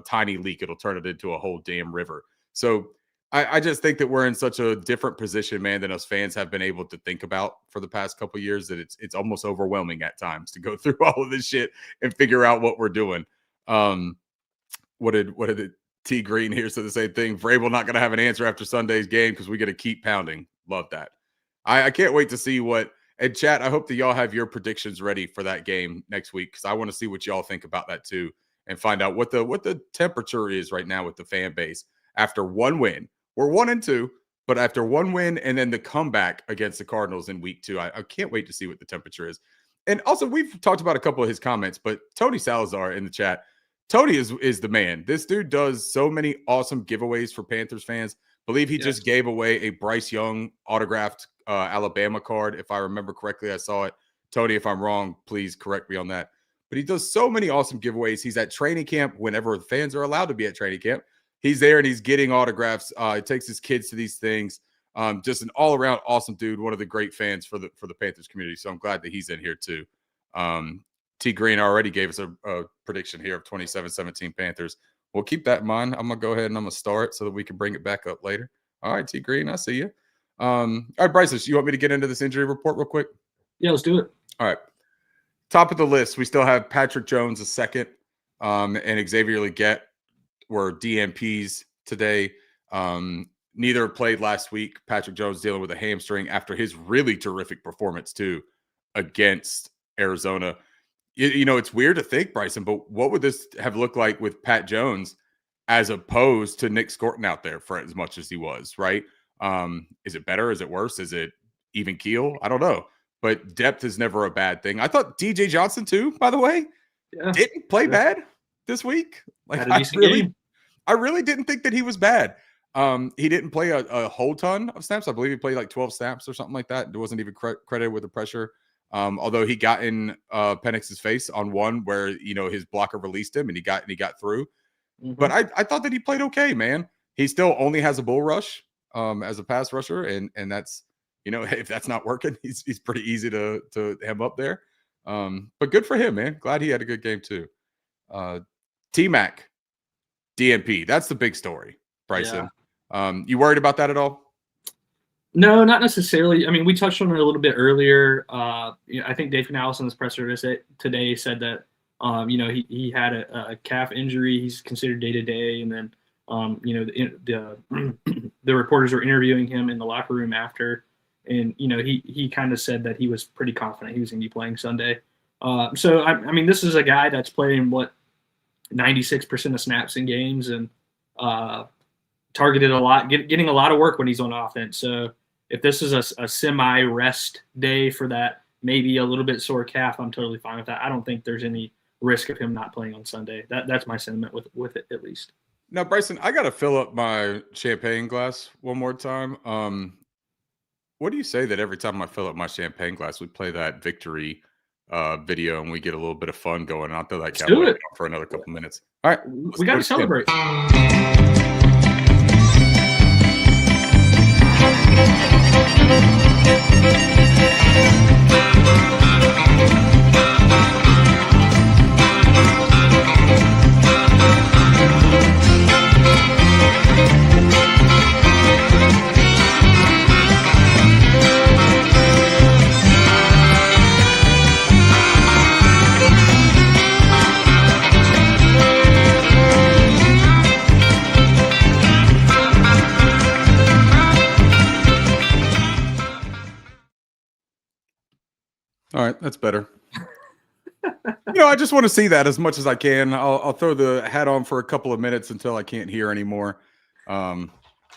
tiny leak. It'll turn it into a whole damn river. So I just think that we're in such a different position, man, than us fans have been able to think about for the past couple of years, that it's almost overwhelming at times to go through all of this shit and figure out what we're doing. What did it T Green here said the same thing. Vrabel not going to have an answer after Sunday's game because we got to keep pounding. Love that. I can't wait to see what. And chat, I hope that y'all have your predictions ready for that game next week, because I want to see what y'all think about that too, and find out what the temperature is right now with the fan base after one win. We're 1-2, but after one win and then the comeback against the Cardinals in week 2, I can't wait to see what the temperature is. And also, we've talked about a couple of his comments, but Tony Salazar in the chat, Tony is the man. This dude does so many awesome giveaways for Panthers fans. Believe he just gave away a Bryce Young autographed Alabama card, if I remember correctly. I saw it. Tony, if I'm wrong, please correct me on that. But he does so many awesome giveaways. He's at training camp whenever the fans are allowed to be at training camp. He's there and he's getting autographs. He takes his kids to these things. Just an all-around awesome dude. One of the great fans for the Panthers community. So I'm glad that he's in here too. T Green already gave us a prediction here of 27-17 Panthers. We'll keep that in mind. I'm going to go ahead and I'm going to start so that we can bring it back up later. All right, T Green, I see you. All right, Bryce, you want me to get into this injury report real quick? Yeah, let's do it. All right. Top of the list, we still have Patrick Jones a second, and Xavier Legette were DNPs today. Neither played last week. Patrick Jones dealing with a hamstring after his really terrific performance too against Arizona. You know, it's weird to think, Bryson, but what would this have looked like with Pat Jones as opposed to Nick Scorton out there for as much as he was, right? Is it better? Is it worse? Is it even keel? I don't know. But depth is never a bad thing. I thought DJ Johnson, too, by the way, didn't play bad this week. Like, Had a decent game. I really didn't think that he was bad. He didn't play a whole ton of snaps. I believe he played like 12 snaps or something like that. It wasn't even credited with the pressure. Although he got in Penix's face on one where, his blocker released him and he got through. Mm-hmm. But I thought that he played okay, man. He still only has a bull rush as a pass rusher. And that's, if that's not working, he's pretty easy to hem up there. But good for him, man. Glad he had a good game too. T-Mac, DNP. That's the big story, Bryson. Yeah. You worried about that at all? No, not necessarily. I mean, we touched on it a little bit earlier. I think Dave Canales in his presser today said that, he had a calf injury. He's considered day-to-day. And then, the reporters were interviewing him in the locker room after. And, he kind of said that he was pretty confident he was going to be playing Sunday. So, I mean, this is a guy that's playing, 96% of snaps in games and targeted a lot, getting a lot of work when he's on offense. So if this is a semi-rest day for that, maybe a little bit sore calf, I'm totally fine with that. I don't think there's any risk of him not playing on Sunday. That's my sentiment with it, at least. Now, Bryson, I got to fill up my champagne glass one more time. What do you say that every time I fill up my champagne glass, we play that victory video and we get a little bit of fun going? I'll throw that Cowboy for another couple minutes. All right. We got to celebrate. All right, that's better. I just want to see that as much as I can. I'll throw the hat on for a couple of minutes until I can't hear anymore. All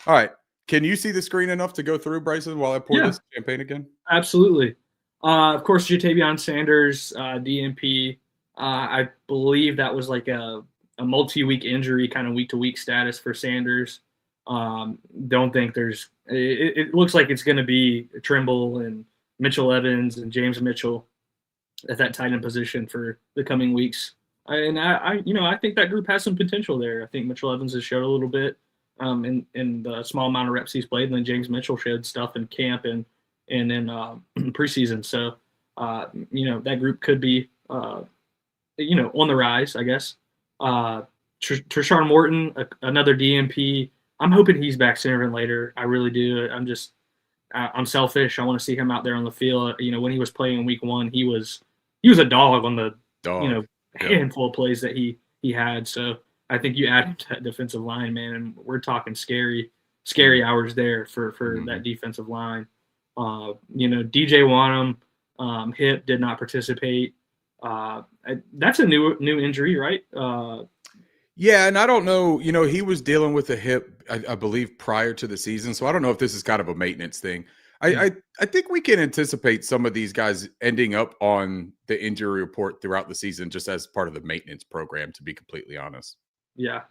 right. Can you see the screen enough to go through, Bryson, while I pour this champagne again? Absolutely. Of course, Jatavion Sanders, DNP. I believe that was like a multi-week injury, kind of week-to-week status for Sanders. Don't think there's – it looks like it's going to be Trimble and Mitchell Evans and James Mitchell at that tight end position for the coming weeks. And I think that group has some potential there. I think Mitchell Evans has showed a little bit in the small amount of reps he's played, and then James Mitchell showed stuff in camp and in preseason. So, that group could be, on the rise, I guess. Trishard Morton, another DNP. I'm hoping he's back sooner than later. I really do. I'm selfish. I want to see him out there on the field. When he was playing in week one, he was a dog on the handful of plays that he had. So I think you add him to that defensive line, man, and we're talking scary hours there for that defensive line. DJ Wanham, hip, did not participate. That's a new injury, right? Yeah, and I don't know, he was dealing with a hip, I believe, prior to the season. So I don't know if this is kind of a maintenance thing. I think we can anticipate some of these guys ending up on the injury report throughout the season just as part of the maintenance program, to be completely honest. Yeah.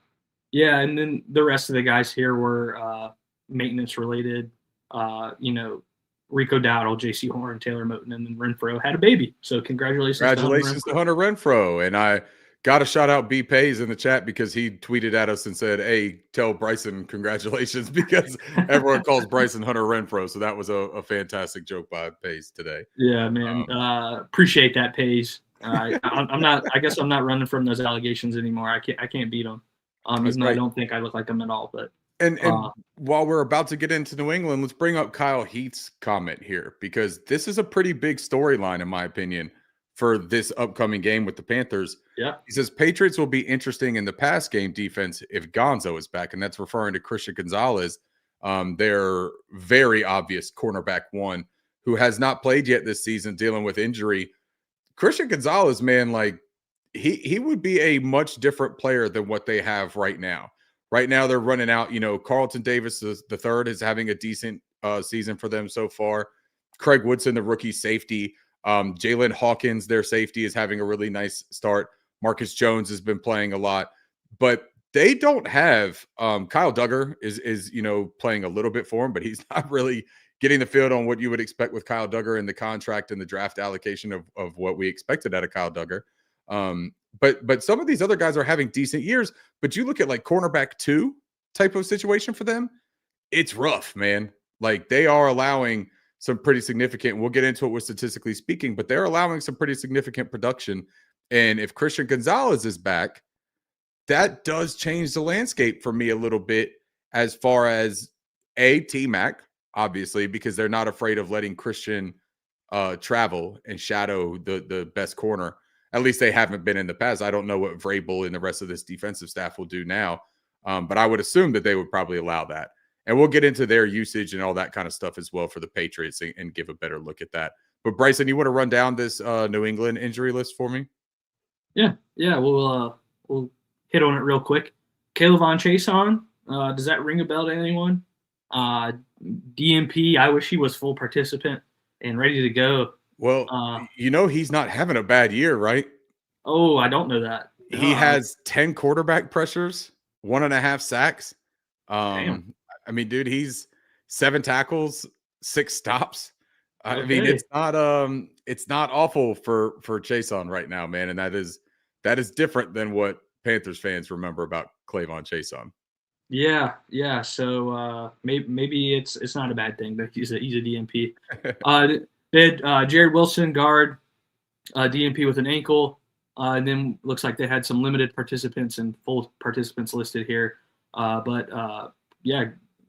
Yeah, and then the rest of the guys here were maintenance related. Rico Dowdle, J.C. Horn, Taylor Moton, and then Renfro had a baby. So congratulations to Hunter Renfro. And I got to shout out B Pays in the chat because he tweeted at us and said, "Hey, tell Bryson congratulations," because everyone calls Bryson Hunter Renfro. So that was a fantastic joke by Pays today. Yeah, man. Appreciate that, Pays. I'm not. I guess I'm not running from those allegations anymore. I can't beat them. Even though I don't think I look like them at all. But and while we're about to get into New England, let's bring up Kyle Heath's comment here, because this is a pretty big storyline, in my opinion, for this upcoming game with the Panthers. Yeah. He says Patriots will be interesting in the pass game defense if Gonzo is back, and that's referring to Christian Gonzalez, their very obvious cornerback one, who has not played yet this season, dealing with injury. Christian Gonzalez, man, like he would be a much different player than what they have right now. Right now, they're running out. Carlton Davis the third is having a decent season for them so far. Craig Woodson, the rookie safety. Jalen Hawkins, their safety, is having a really nice start. Marcus Jones has been playing a lot, but they don't have Kyle Duggar is playing a little bit for him, but he's not really getting the field on what you would expect with Kyle Duggar and the contract and the draft allocation of what we expected out of Kyle Duggar. But some of these other guys are having decent years. But you look at like cornerback 2 type of situation for them, it's rough, man. Like they are allowing some pretty significant, we'll get into it with statistically speaking, but they're allowing some pretty significant production. And if Christian Gonzalez is back, that does change the landscape for me a little bit as far as T-Mac, obviously, because they're not afraid of letting Christian travel and shadow the best corner. At least they haven't been in the past. I don't know what Vrabel and the rest of this defensive staff will do now, but I would assume that they would probably allow that. And we'll get into their usage and all that kind of stuff as well for the Patriots and give a better look at that. But Bryson, you want to run down this New England injury list for me? Yeah. We'll hit on it real quick. Kayvon Chaisson, does that ring a bell to anyone? DMP, I wish he was full participant and ready to go. Well, he's not having a bad year, right? Oh, I don't know that. He has 10 quarterback pressures, 1.5 sacks. Damn. I mean, dude, he's 7 tackles, 6 stops. Okay. I mean, it's not awful for Chaisson right now, man. And that is different than what Panthers fans remember about Kayvon Chaisson. Yeah. So maybe it's not a bad thing that he's a DMP. They had Jared Wilson, guard, DMP with an ankle, and then looks like they had some limited participants and full participants listed here. But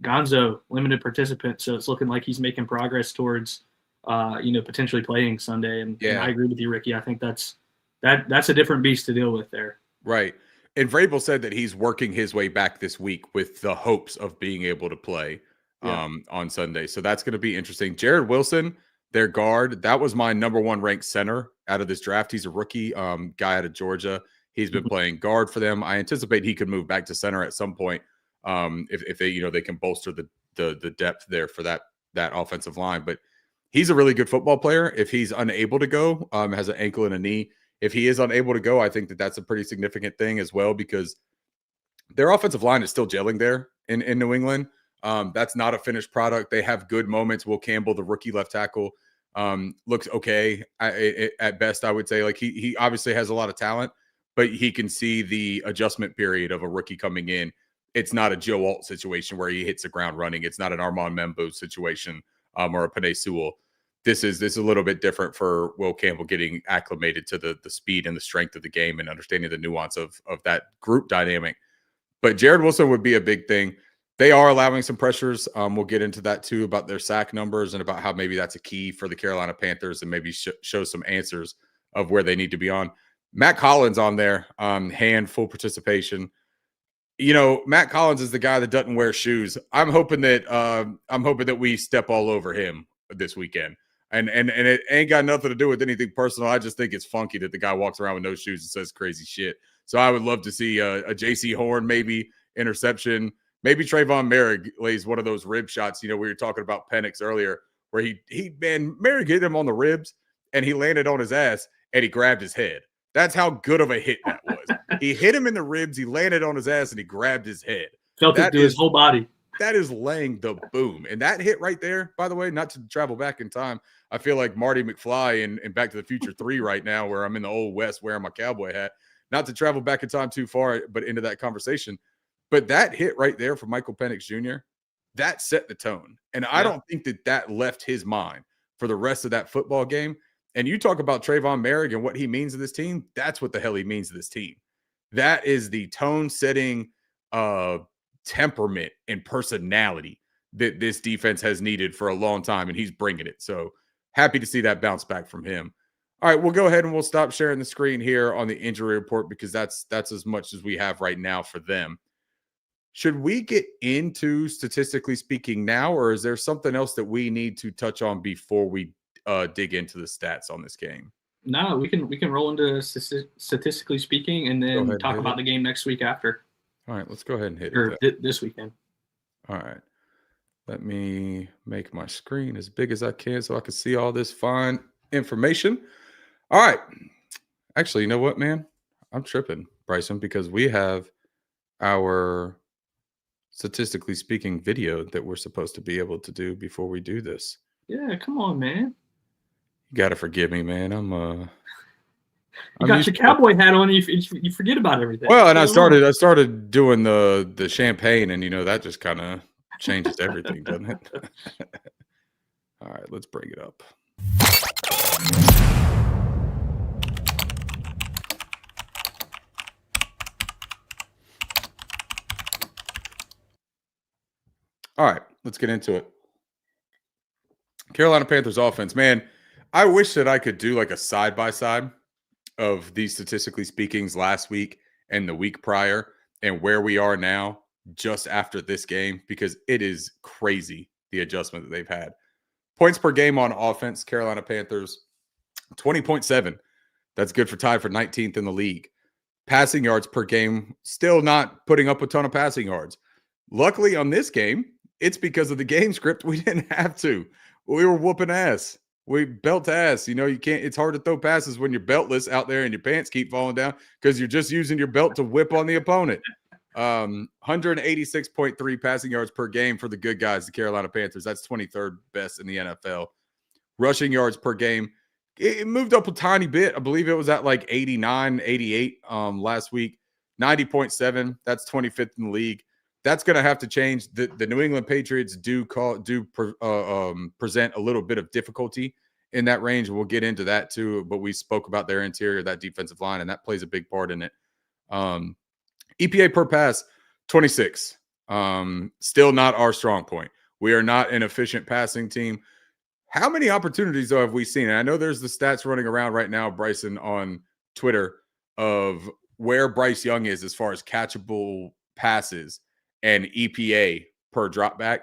Gonzo, limited participant, so it's looking like he's making progress towards potentially playing Sunday. And I agree with you, Ricky. I think that's a different beast to deal with there. Right. And Vrabel said that he's working his way back this week with the hopes of being able to play on Sunday. So that's going to be interesting. Jared Wilson, their guard, that was my number 1 ranked center out of this draft. He's a rookie guy out of Georgia. He's been playing guard for them. I anticipate he could move back to center at some point if they can bolster the depth there for that offensive line. But he's a really good football player. If he's unable to go, has an ankle and a knee. If he is unable to go, I think that that's a pretty significant thing as well, because their offensive line is still gelling there in New England. That's not a finished product. They have good moments. Will Campbell, the rookie left tackle, looks okay at best, I would say. Like he obviously has a lot of talent, but he can see the adjustment period of a rookie coming in. It's not a Joe Alt situation where he hits the ground running. It's not an Armand Membo situation or a Penei Sewell. This is a little bit different for Will Campbell, getting acclimated to the speed and the strength of the game and understanding the nuance of that group dynamic. But Jared Wilson would be a big thing. They are allowing some pressures. We'll get into that too, about their sack numbers and about how maybe that's a key for the Carolina Panthers and maybe show some answers of where they need to be on. Matt Collins on there, hand full participation. Matt Collins is the guy that doesn't wear shoes. I'm hoping that we step all over him this weekend. And it ain't got nothing to do with anything personal. I just think it's funky that the guy walks around with no shoes and says crazy shit. So I would love to see a JC Horn, maybe interception. Maybe Trayvon Merrick lays one of those rib shots. We were talking about Penix earlier, where Merrick hit him on the ribs and he landed on his ass and he grabbed his head. That's how good of a hit that was. He hit him in the ribs, he landed on his ass, and he grabbed his head. Felt it through his whole body. That is laying the boom. And that hit right there, by the way, not to travel back in time, I feel like Marty McFly in Back to the Future 3 right now, where I'm in the Old West wearing my cowboy hat. Not to travel back in time too far, but into that conversation. But that hit right there for Michael Penix Jr., that set the tone. And I don't think that left his mind for the rest of that football game. And you talk about Trayvon Merrick and what he means to this team. That's what the hell he means to this team. That is the tone-setting temperament and personality that this defense has needed for a long time, and he's bringing it. So happy to see that bounce back from him. All right, we'll go ahead and we'll stop sharing the screen here on the injury report, because that's as much as we have right now for them. Should we get into statistically speaking now, or is there something else that we need to touch on before we dig into the stats on this game? No, we can roll into statistically speaking and then talk about the game next week after. All right, let's go ahead and hit or it. this weekend. All right. Let me make my screen as big as I can so I can see all this fine information. All right. Actually, you know what, man? I'm tripping, Bryson, because we have our statistically speaking video that we're supposed to be able to do before we do this. Yeah, come on, man. You got to forgive me, man. You got your cowboy hat on. You forget about everything. Well, and I started doing the champagne, and that just kind of changes everything, doesn't it? All right, let's bring it up. All right, let's get into it. Carolina Panthers offense, man. I wish that I could do like a side-by-side of these statistically speakings last week and the week prior and where we are now just after this game, because it is crazy the adjustment that they've had. Points per game on offense, Carolina Panthers, 20.7. That's good for tied for 19th in the league. Passing yards per game, still not putting up a ton of passing yards. Luckily on this game, it's because of the game script. We didn't have to. We were whooping ass. We belt ass. You can't, it's hard to throw passes when you're beltless out there and your pants keep falling down because you're just using your belt to whip on the opponent. 186.3 passing yards per game for the good guys, the Carolina Panthers. That's 23rd best in the NFL. Rushing yards per game, it moved up a tiny bit. I believe it was at like 89, 88 last week. 90.7. That's 25th in the league. That's going to have to change. The New England Patriots present a little bit of difficulty in that range. We'll get into that too, but we spoke about their interior, that defensive line, and that plays a big part in it. EPA per pass, 26. Still not our strong point. We are not an efficient passing team. How many opportunities, though, have we seen? And I know there's the stats running around right now, Bryson, on Twitter of where Bryce Young is as far as catchable passes and EPA per dropback.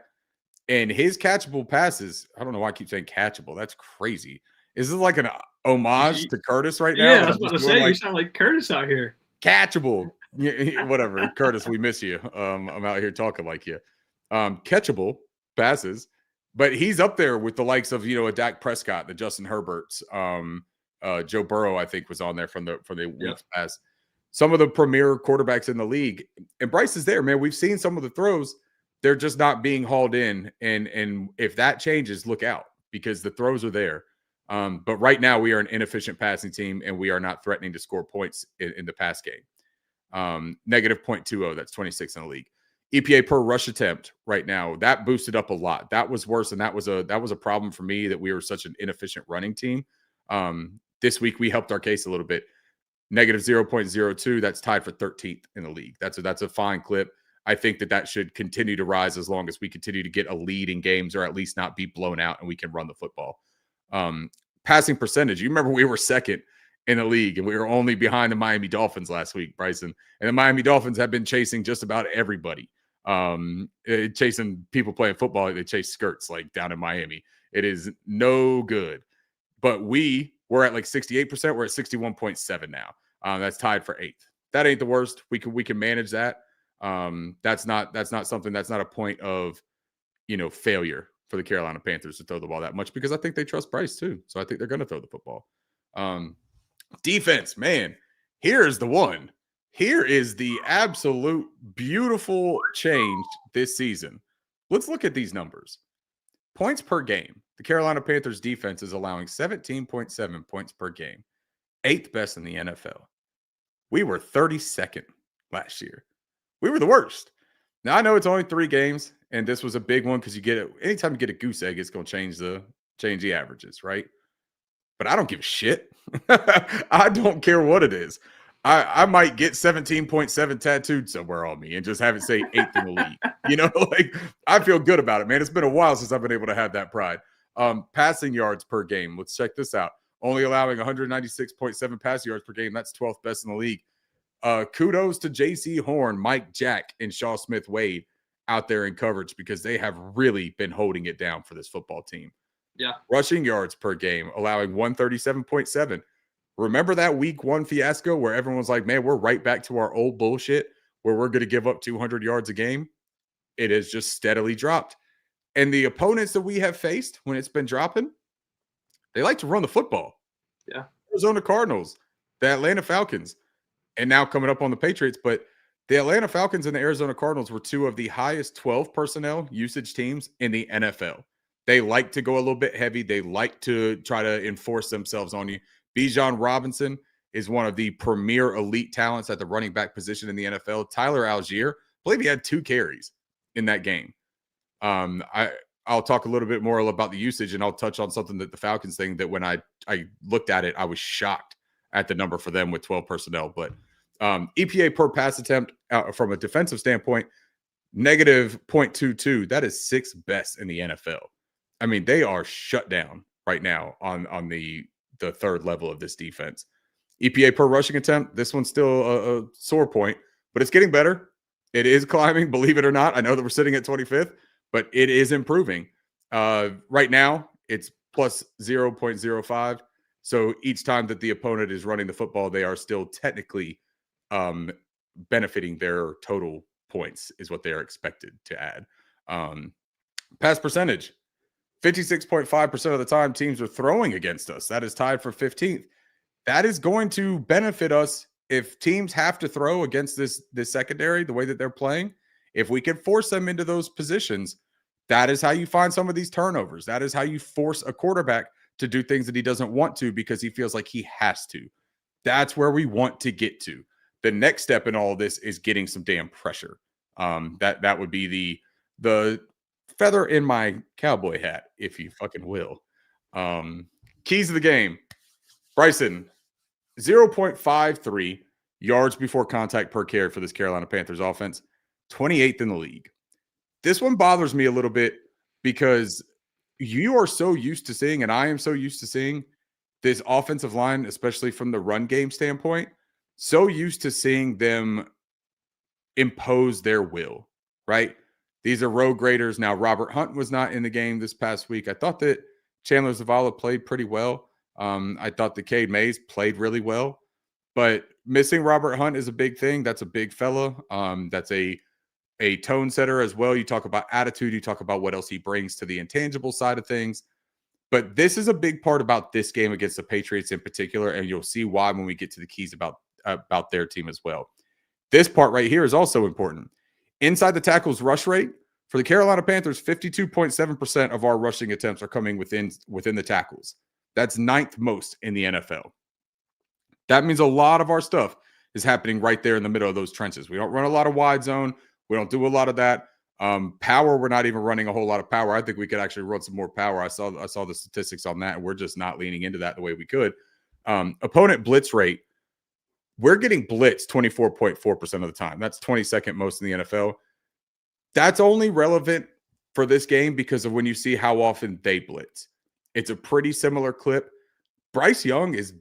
And his catchable passes, I don't know why I keep saying catchable. That's crazy. Is this like an homage to Curtis right now? Yeah, I was about to say, you sound like Curtis out here. Catchable. Whatever. Curtis, we miss you. I'm out here talking like you. Catchable passes. But he's up there with the likes of, a Dak Prescott, the Justin Herberts. Joe Burrow, I think, was on there from the weeks past. Some of the premier quarterbacks in the league. And Bryce is there, man. We've seen some of the throws. They're just not being hauled in. And if that changes, look out, because the throws are there. But right now we are an inefficient passing team, and we are not threatening to score points in the pass game. Negative 0.20. That's 26 in the league. EPA per rush attempt right now, that boosted up a lot. That was worse, and that was a problem for me, that we were such an inefficient running team. This week we helped our case a little bit. Negative 0.02. That's tied for 13th in the league. That's a fine clip. I think that should continue to rise as long as we continue to get a lead in games, or at least not be blown out and we can run the football. Passing percentage. You remember we were second in the league, and we were only behind the Miami Dolphins last week, Bryson. And the Miami Dolphins have been chasing just about everybody. Chasing people playing football like they chase skirts, like down in Miami. It is no good. But we're at like 68%. We're at 61.7 now. That's tied for 8th. That ain't the worst. We can manage that. That's not something, that's not a point of failure for the Carolina Panthers to throw the ball that much, because I think they trust Bryce too. So I think they're going to throw the football. Defense, man, here's the one. Here is the absolute beautiful change this season. Let's look at these numbers. Points per game. The Carolina Panthers defense is allowing 17.7 points per game. 8th best in the NFL. We were 32nd last year. We were the worst. Now, I know it's only 3 games, and this was a big one because anytime you get a goose egg, it's going to change the averages, right? But I don't give a shit. I don't care what it is. I might get 17.7 tattooed somewhere on me and just have it say 8th in the league. I feel good about it, man. It's been a while since I've been able to have that pride. Passing yards per game. Let's check this out. Only allowing 196.7 passing yards per game. That's 12th best in the league. Kudos to J.C. Horn, Mike Jack, and Shaw Smith-Wade out there in coverage, because they have really been holding it down for this football team. Yeah. Rushing yards per game, allowing 137.7. Remember that week 1 fiasco where everyone was like, man, we're right back to our old bullshit where we're going to give up 200 yards a game, it has just steadily dropped. And the opponents that we have faced when it's been dropping, they like to run the football. Yeah. Arizona Cardinals, the Atlanta Falcons, and now coming up on the Patriots. But the Atlanta Falcons and the Arizona Cardinals were two of the highest 12 personnel usage teams in the NFL. They like to go a little bit heavy. They like to try to enforce themselves on you. Bijan Robinson is one of the premier elite talents at the running back position in the NFL. Tyler Algier, I believe he had 2 carries in that game. I'll talk a little bit more about the usage, and I'll touch on something that the Falcons thing that when I looked at it, I was shocked at the number for them with 12 personnel. But EPA per pass attempt from a defensive standpoint, negative 0.22. That is 6th best in the NFL. I mean, they are shut down right now on the third level of this defense. EPA per rushing attempt, this one's still a sore point, but it's getting better. It is climbing, believe it or not. I know that we're sitting at 25th, but it is improving. Right now, it's plus 0.05. So each time that the opponent is running the football, they are still technically benefiting their total points is what they are expected to add. Pass percentage. 56.5% of the time teams are throwing against us. That is tied for 15th. That is going to benefit us if teams have to throw against this secondary, the way that they're playing. If we can force them into those positions, that is how you find some of these turnovers. That is how you force a quarterback to do things that he doesn't want to because he feels like he has to. That's where we want to get to. The next step in all of this is getting some damn pressure. That would be the feather in my cowboy hat, if you fucking will. Keys of the game. Bryson, 0.53 yards before contact per carry for this Carolina Panthers offense, 28th in the league. This one bothers me a little bit because you are so used to seeing, and I am so used to seeing this offensive line, especially from the run game standpoint, so used to seeing them impose their will, right? These are road graders. Now, Robert Hunt was not in the game this past week. I thought that Chandler Zavala played pretty well. I thought that Cade Mays played really well. But missing Robert Hunt is a big thing. That's a big fella. That's a tone setter as well. You talk about attitude. You talk about what else he brings to the intangible side of things. But this is a big part about this game against the Patriots in particular, and you'll see why when we get to the keys about their team as well. This part right here is also important. Inside the tackles rush rate for the Carolina Panthers, 52.7% of our rushing attempts are coming within the tackles. That's 9th most in the NFL. That means a lot of our stuff is happening right there in the middle of those trenches. We don't run a lot of wide zone. We don't do a lot of that. Power, we're not even running a whole lot of power. I think we could actually run some more power. I saw the statistics on that, and we're just not leaning into that the way we could. Opponent blitz rate, we're getting blitzed 24.4% of the time. That's 22nd most in the NFL. That's only relevant for this game because of when you see how often they blitz. It's a pretty similar clip. Bryce Young is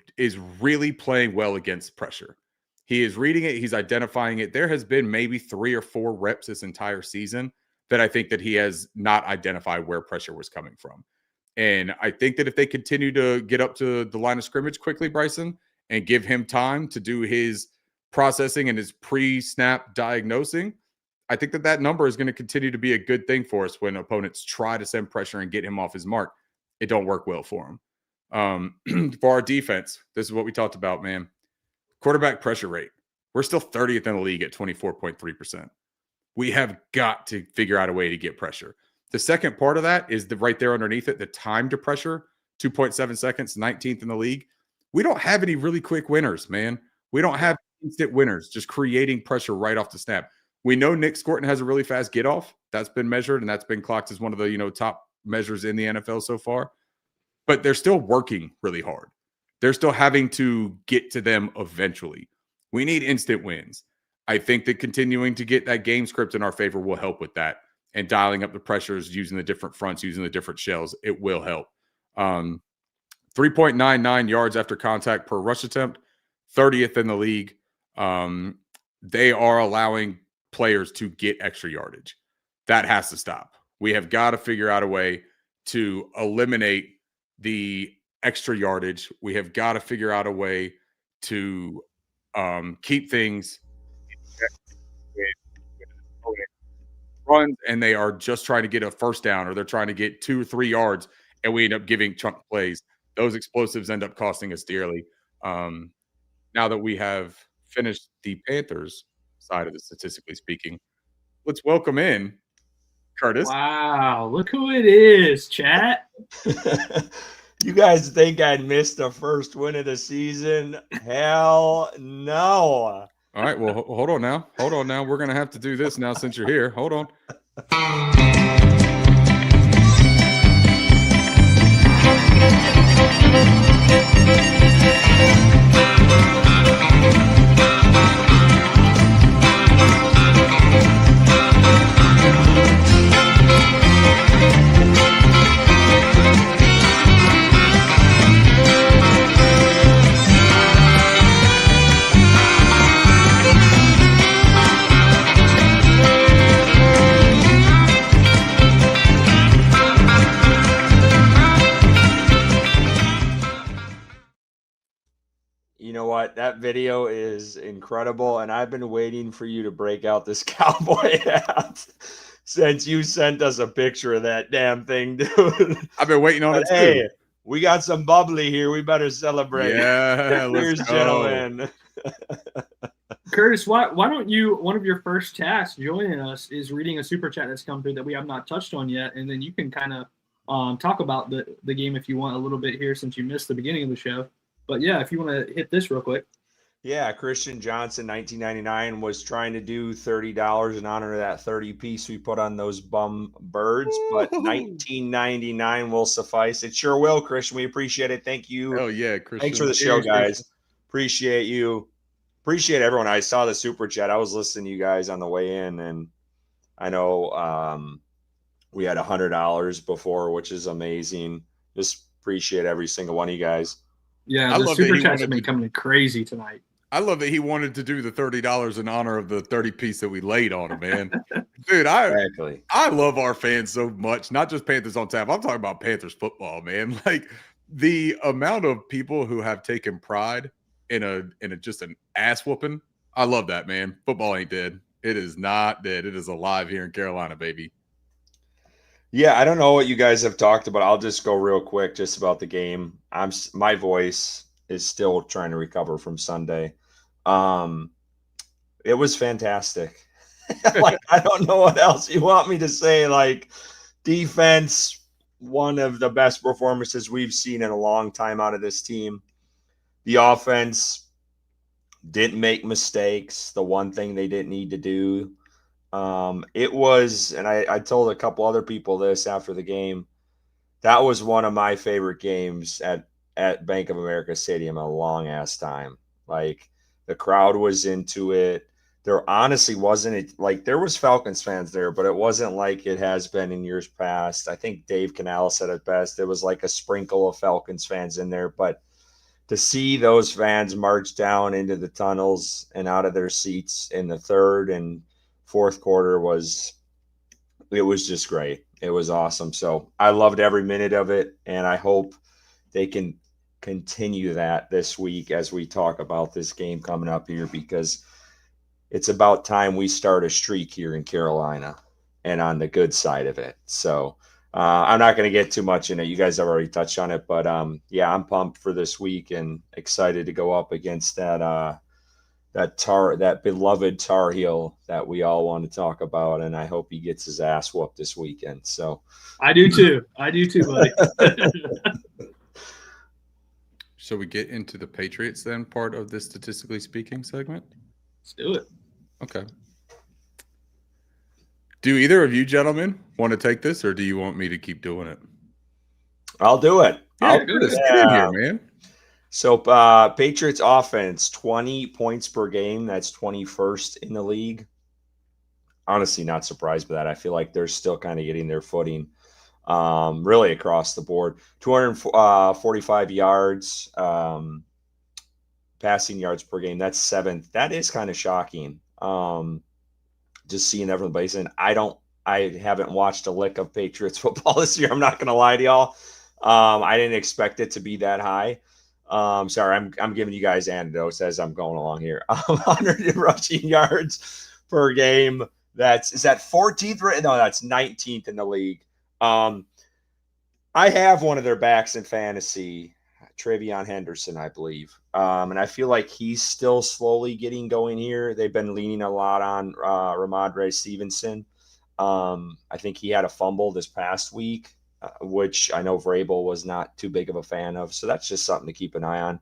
really playing well against pressure. He is reading it. He's identifying it. There has been maybe 3 or 4 reps this entire season that I think that he has not identified where pressure was coming from. And I think that if they continue to get up to the line of scrimmage quickly, Bryson, and give him time to do his processing and his pre-snap diagnosing, I think that number is going to continue to be a good thing for us when opponents try to send pressure and get him off his mark. It don't work well for him. For our defense, this is what we talked about, man. Quarterback pressure rate. We're still 30th in the league at 24.3%. We have got to figure out a way to get pressure. The second part of that is right there underneath it, the time to pressure, 2.7 seconds, 19th in the league. We don't have any really quick winners, man. We don't have instant winners, just creating pressure right off the snap. We know Nick Scorton has a really fast get off. That's been measured, and that's been clocked as one of the top measures in the NFL so far. But they're still working really hard. They're still having to get to them eventually. We need instant wins. I think that continuing to get that game script in our favor will help with that, and dialing up the pressures, using the different fronts, using the different shells, it will help. 3.99 yards after contact per rush attempt, 30th in the league. They are allowing players to get extra yardage. That has to stop. We have got to figure out a way to eliminate the extra yardage. We have got to figure out a way to keep things runs and they are just trying to get a first down or they're trying to get 2 or 3 yards and we end up giving chunk plays. Those explosives end up costing us dearly. Now that we have finished the Panthers side of the statistically speaking, let's welcome in Curtis. Wow, look who it is, chat. You guys think I missed the first win of the season? Hell no. All right, well, hold on now. Hold on now. We're going to have to do this now since you're here. Hold on. You know what? That video is incredible, and I've been waiting for you to break out this cowboy hat since you sent us a picture of that damn thing, dude. I've been waiting on it too. Hey, we got some bubbly here. We better celebrate. Yeah, Cheers, gentlemen. Curtis, why don't you, one of your first tasks joining us is reading a super chat that's come through that we have not touched on yet, and then you can kind of talk about the game if you want a little bit here since you missed the beginning of the show. But yeah, if you want to hit this real quick. Yeah, Christian Johnson, 1999, was trying to do $30 in honor of that 30 piece we put on those bum birds, but 1999 will suffice. It sure will, Christian. We appreciate it. Thank you. Oh yeah, Christian. Thanks for the show, guys. Appreciate you. Appreciate everyone. I saw the super chat. I was listening to you guys on the way in, and I know we had $100 before, which is amazing. Just appreciate every single one of you guys. Yeah, the super chats have been coming crazy tonight. I love that he wanted to do the $30 in honor of the 30 piece that we laid on him, man. Dude, I love our fans so much. Not just Panthers on Tap. I'm talking about Panthers football, man. Like the amount of people who have taken pride in a just an ass whooping. I love that, man. Football ain't dead. It is not dead. It is alive here in Carolina, baby. Yeah, I don't know what you guys have talked about. I'll just go real quick just about the game. My voice is still trying to recover from Sunday. It was fantastic. Like, I don't know what else you want me to say. Like, defense, one of the best performances we've seen in a long time out of this team. The offense didn't make mistakes. The one thing they didn't need to do. It was, and I told a couple other people this after the game, that was one of my favorite games at Bank of America Stadium in a long ass time. Like the crowd was into it. There honestly wasn't like there was Falcons fans there, but it wasn't like it has been in years past. I think Dave Canales said it best. There was like a sprinkle of Falcons fans in there, but to see those fans march down into the tunnels and out of their seats in the third and fourth quarter was just great. It was awesome. So I loved every minute of it, and I hope they can continue that this week as we talk about this game coming up here, because it's about time we start a streak here in Carolina and on the good side of it. So I'm not going to get too much in it. You guys have already touched on it, but yeah, I'm pumped for this week and excited to go up against that beloved Tar Heel that we all want to talk about, and I hope he gets his ass whooped this weekend. So I do too, buddy. Shall we get into the Patriots then, part of this statistically speaking segment? Let's do it. Okay. Do either of you gentlemen want to take this, or do you want me to keep doing it? I'll do it. I'll do this. Get in here, man. So Patriots offense, 20 points per game. That's 21st in the league. Honestly, not surprised by that. I feel like they're still kind of getting their footing really across the board. 245 yards, passing yards per game. That's 7th. That is kind of shocking. Just seeing everybody saying, I haven't watched a lick of Patriots football this year. I'm not going to lie to y'all. I didn't expect it to be that high. Sorry, I'm giving you guys anecdotes as I'm going along here. 100 rushing yards per game. Is that 14th? No, that's 19th in the league. I have one of their backs in fantasy, Travion Henderson, I believe. And I feel like he's still slowly getting going here. They've been leaning a lot on Ramondre Stevenson. I think he had a fumble this past week, which I know Vrabel was not too big of a fan of. So that's just something to keep an eye on.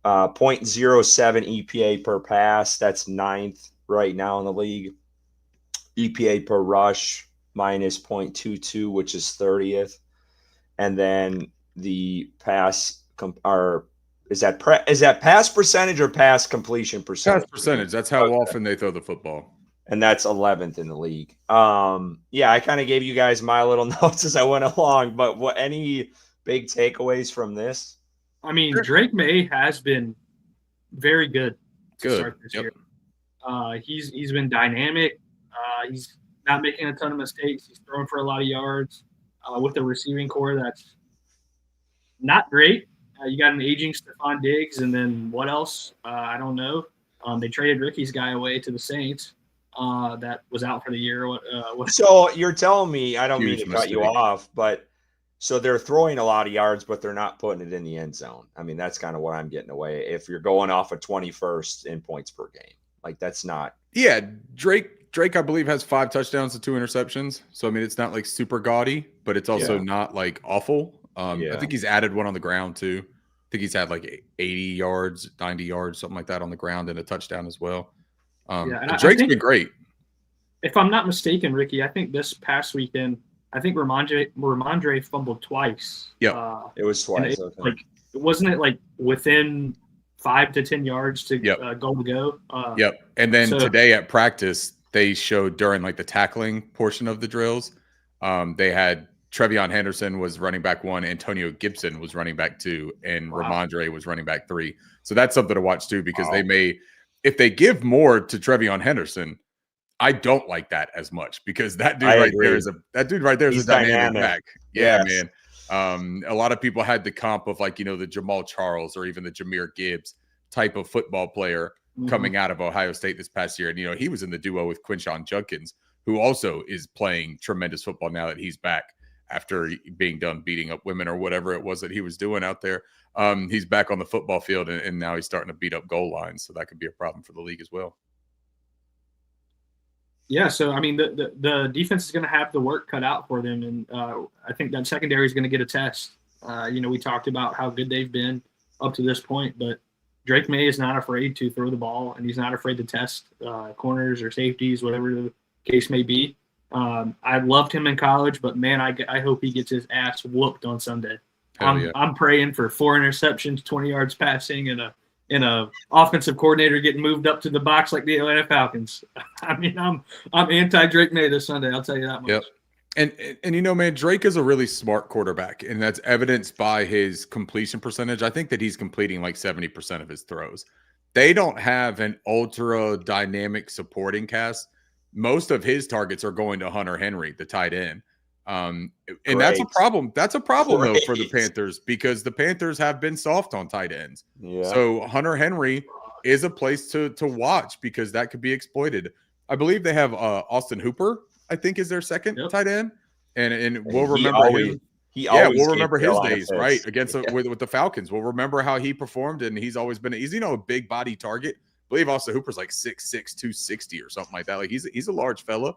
0.07 EPA per pass. That's 9th right now in the league. EPA per rush minus 0.22, which is 30th. And then the pass is that pass percentage or pass completion percentage? Pass percentage. That's how often they throw the football. And that's 11th in the league. Yeah, I kind of gave you guys my little notes as I went along, but any big takeaways from this? I mean, Drake May has been very good to start this year. He's been dynamic. He's not making a ton of mistakes. He's throwing for a lot of yards with a receiving core that's not great. You got an aging Stephon Diggs, and then what else? I don't know. They traded Ricky's guy away to the Saints. That was out for the year. So you're telling me, I don't mean to cut you off, but so they're throwing a lot of yards, but they're not putting it in the end zone. I mean, that's kind of what I'm getting away. If you're going off of 21st in points per game, like that's not. Yeah, Drake, I believe, has 5 touchdowns and 2 interceptions. So I mean, it's not like super gaudy, but it's also not like awful. I think he's added one on the ground too. I think he's had like 80 yards, 90 yards, something like that on the ground, and a touchdown as well. Drake's been great. If I'm not mistaken, Ricky, I think this past weekend, I think Ramondre fumbled twice. Yeah, it was twice. Wasn't it like within 5 to 10 yards to goal to go? And then today at practice, they showed during like the tackling portion of the drills, they had Travion Henderson was running back 1, Antonio Gibson was running back 2, and Ramondre was running back 3. So that's something to watch too, because they may, if they give more to Travion Henderson, I don't like that as much, because that dude there is a dynamic back. Yeah, man. A lot of people had the comp of like, the Jamal Charles or even the Jahmyr Gibbs type of football player coming out of Ohio State this past year. And, he was in the duo with Quinshon Judkins, who also is playing tremendous football now that he's back after being done beating up women or whatever it was that he was doing out there. He's back on the football field, and now he's starting to beat up goal lines. So that could be a problem for the league as well. Yeah, so I mean, the defense is going to have the work cut out for them, and I think that secondary is going to get a test. We talked about how good they've been up to this point, but Drake May is not afraid to throw the ball, and he's not afraid to test corners or safeties, whatever the case may be. I loved him in college, but man, I hope he gets his ass whooped on Sunday. I'm praying for 4 interceptions, 20 yards passing, and a offensive coordinator getting moved up to the box like the Atlanta Falcons. I mean, I'm anti Drake May this Sunday. I'll tell you that much. Yep. And man, Drake is a really smart quarterback, and that's evidenced by his completion percentage. I think that he's completing like 70% of his throws. They don't have an ultra dynamic supporting cast. Most of his targets are going to Hunter Henry, the tight end. And that's a problem. That's a problem though for the Panthers, because the Panthers have been soft on tight ends. Yeah. So Hunter Henry is a place to watch, because that could be exploited. I believe they have Austin Hooper, I think, is their second tight end, and we'll remember him. We'll remember his days right against with the Falcons. We'll remember how he performed, and he's always been he's a big body target. I believe Austin Hooper's like 6'6", 260 or something like that. Like he's a large fella.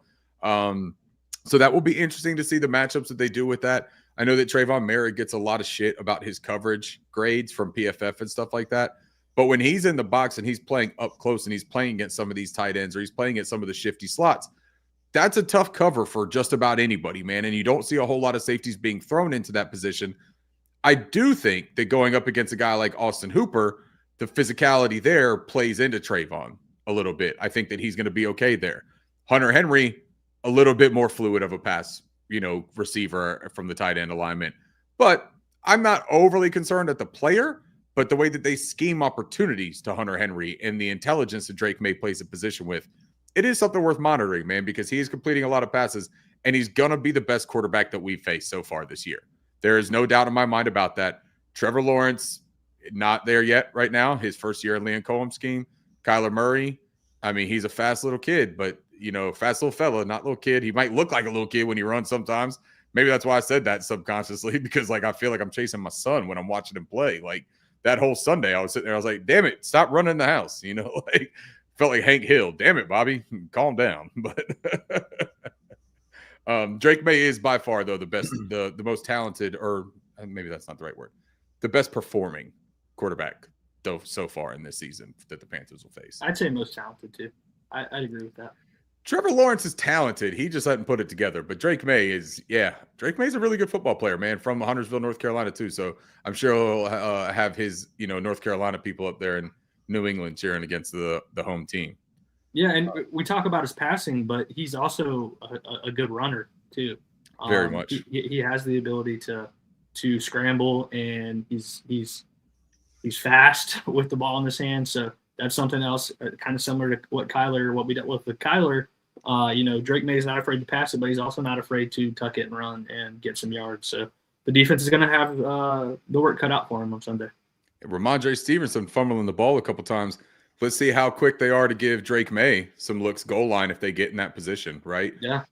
So that will be interesting to see the matchups that they do with that. I know that Trayvon Merritt gets a lot of shit about his coverage grades from PFF and stuff like that. But when he's in the box and he's playing up close and he's playing against some of these tight ends, or he's playing at some of the shifty slots, that's a tough cover for just about anybody, man. And you don't see a whole lot of safeties being thrown into that position. I do think that going up against a guy like Austin Hooper, the physicality there plays into Trayvon a little bit. I think that he's going to be okay there. Hunter Henry, a little bit more fluid of a pass, receiver from the tight end alignment. But I'm not overly concerned at the player, but the way that they scheme opportunities to Hunter Henry and the intelligence that Drake May plays a position with, it is something worth monitoring, man, because he is completing a lot of passes, and he's going to be the best quarterback that we've faced so far this year. There is no doubt in my mind about that. Trevor Lawrence, not there yet right now, his first year in Liam Cohen's scheme. Kyler Murray, I mean, he's a fast little kid, but fast little fella, not little kid. He might look like a little kid when he runs sometimes. Maybe that's why I said that subconsciously, because like I feel like I'm chasing my son when I'm watching him play. Like that whole Sunday, I was sitting there, I was like, damn it, stop running the house. Like felt like Hank Hill. Damn it, Bobby, calm down. But Drake May is by far though the best, the most talented, or maybe that's not the right word, the best performing quarterback though so far in this season that the Panthers will face. I'd say most talented too. I'd agree with that. Trevor Lawrence is talented. He just hadn't put it together. But Drake May's a really good football player, man, from Huntersville, North Carolina, too. So I'm sure he'll have his, North Carolina people up there in New England cheering against the home team. Yeah, and we talk about his passing, but he's also a good runner, too. Very much. He has the ability to scramble, and he's fast with the ball in his hand. So that's something else kind of similar to what we dealt with Kyler. Drake May is not afraid to pass it, but he's also not afraid to tuck it and run and get some yards. So the defense is going to have the work cut out for him on Sunday. Ramondre Stevenson fumbling the ball a couple times. Let's see how quick they are to give Drake May some looks goal line if they get in that position, right? Yeah.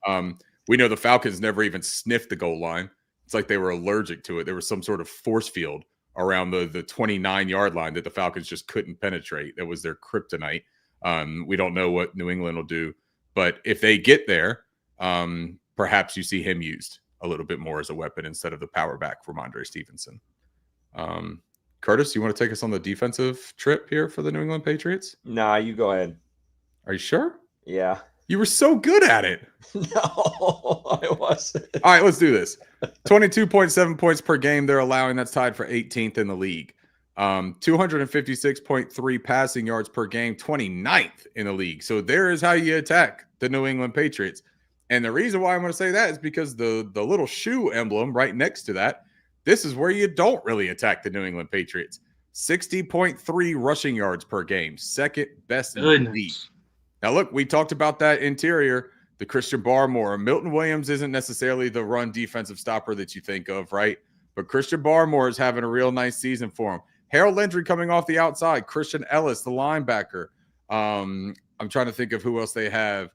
We know the Falcons never even sniffed the goal line. It's like they were allergic to it. There was some sort of force field around the 29-yard line that the Falcons just couldn't penetrate. That was their kryptonite. We don't know what New England will do. But if they get there, perhaps you see him used a little bit more as a weapon instead of the power back for Ramondre Stevenson. Curtis, you want to take us on the defensive trip here for the New England Patriots? Nah, you go ahead. Are you sure? Yeah. You were so good at it. No, I wasn't. All right, let's do this. 22.7 points per game they're allowing. That's tied for 18th in the league. 256.3 passing yards per game, 29th in the league. So there is how you attack the New England Patriots. And the reason why I'm going to say that is because the little shoe emblem right next to that, this is where you don't really attack the New England Patriots. 60.3 rushing yards per game, second best in the league. Now, look, we talked about that interior, the Christian Barmore. Milton Williams isn't necessarily the run defensive stopper that you think of, right? But Christian Barmore is having a real nice season for him. Harold Landry coming off the outside. Christian Ellis, the linebacker. I'm trying to think of who else they have.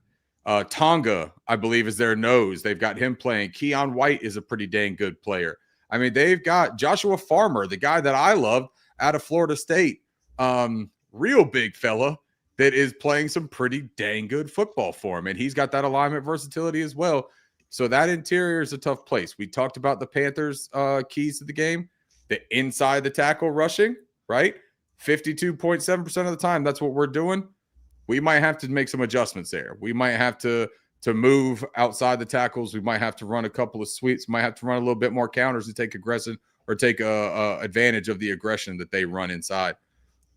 Tonga, I believe, is their nose. They've got him playing. Keon White is a pretty dang good player. I mean, they've got Joshua Farmer, the guy that I loved out of Florida State. Real big fella that is playing some pretty dang good football for him. And he's got that alignment versatility as well. So that interior is a tough place. We talked about the Panthers' keys to the game. The inside the tackle rushing, right? 52.7% of the time, that's what we're doing. We might have to make some adjustments there. We might have to move outside the tackles. We might have to run a couple of sweeps. Might have to run a little bit more counters and take aggression or take advantage of the aggression that they run inside.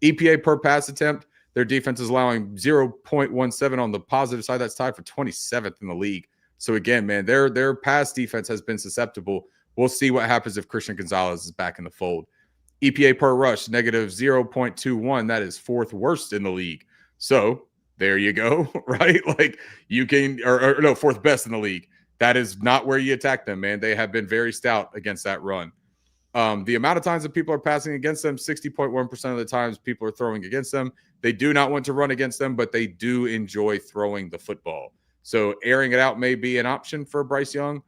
EPA per pass attempt, their defense is allowing 0.17 on the positive side. That's tied for 27th in the league. So again, man, their pass defense has been susceptible. We'll see what happens if Christian Gonzalez is back in the fold. EPA per rush, negative 0.21. That is fourth worst in the league. So there you go, right? Like you can, or no, fourth best in the league. That is not where you attack them, man. They have been very stout against that run. The amount of times that people are passing against them, 60.1% of the times people are throwing against them. They do not want to run against them, but they do enjoy throwing the football. So airing it out may be an option for Bryce Young.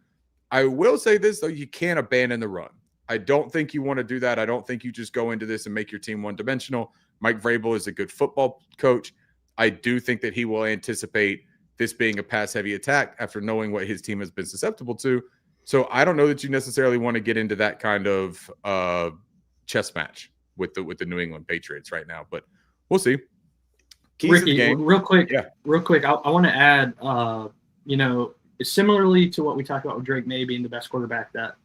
I will say this, though, you can't abandon the run. I don't think you want to do that. I don't think you just go into this and make your team one-dimensional. Mike Vrabel is a good football coach. I do think that he will anticipate this being a pass-heavy attack after knowing what his team has been susceptible to. So I don't know that you necessarily want to get into that kind of chess match with the New England Patriots right now, but we'll see. Keys Ricky, to the game. real quick, I want to add, similarly to what we talked about with Drake May being the best quarterback that,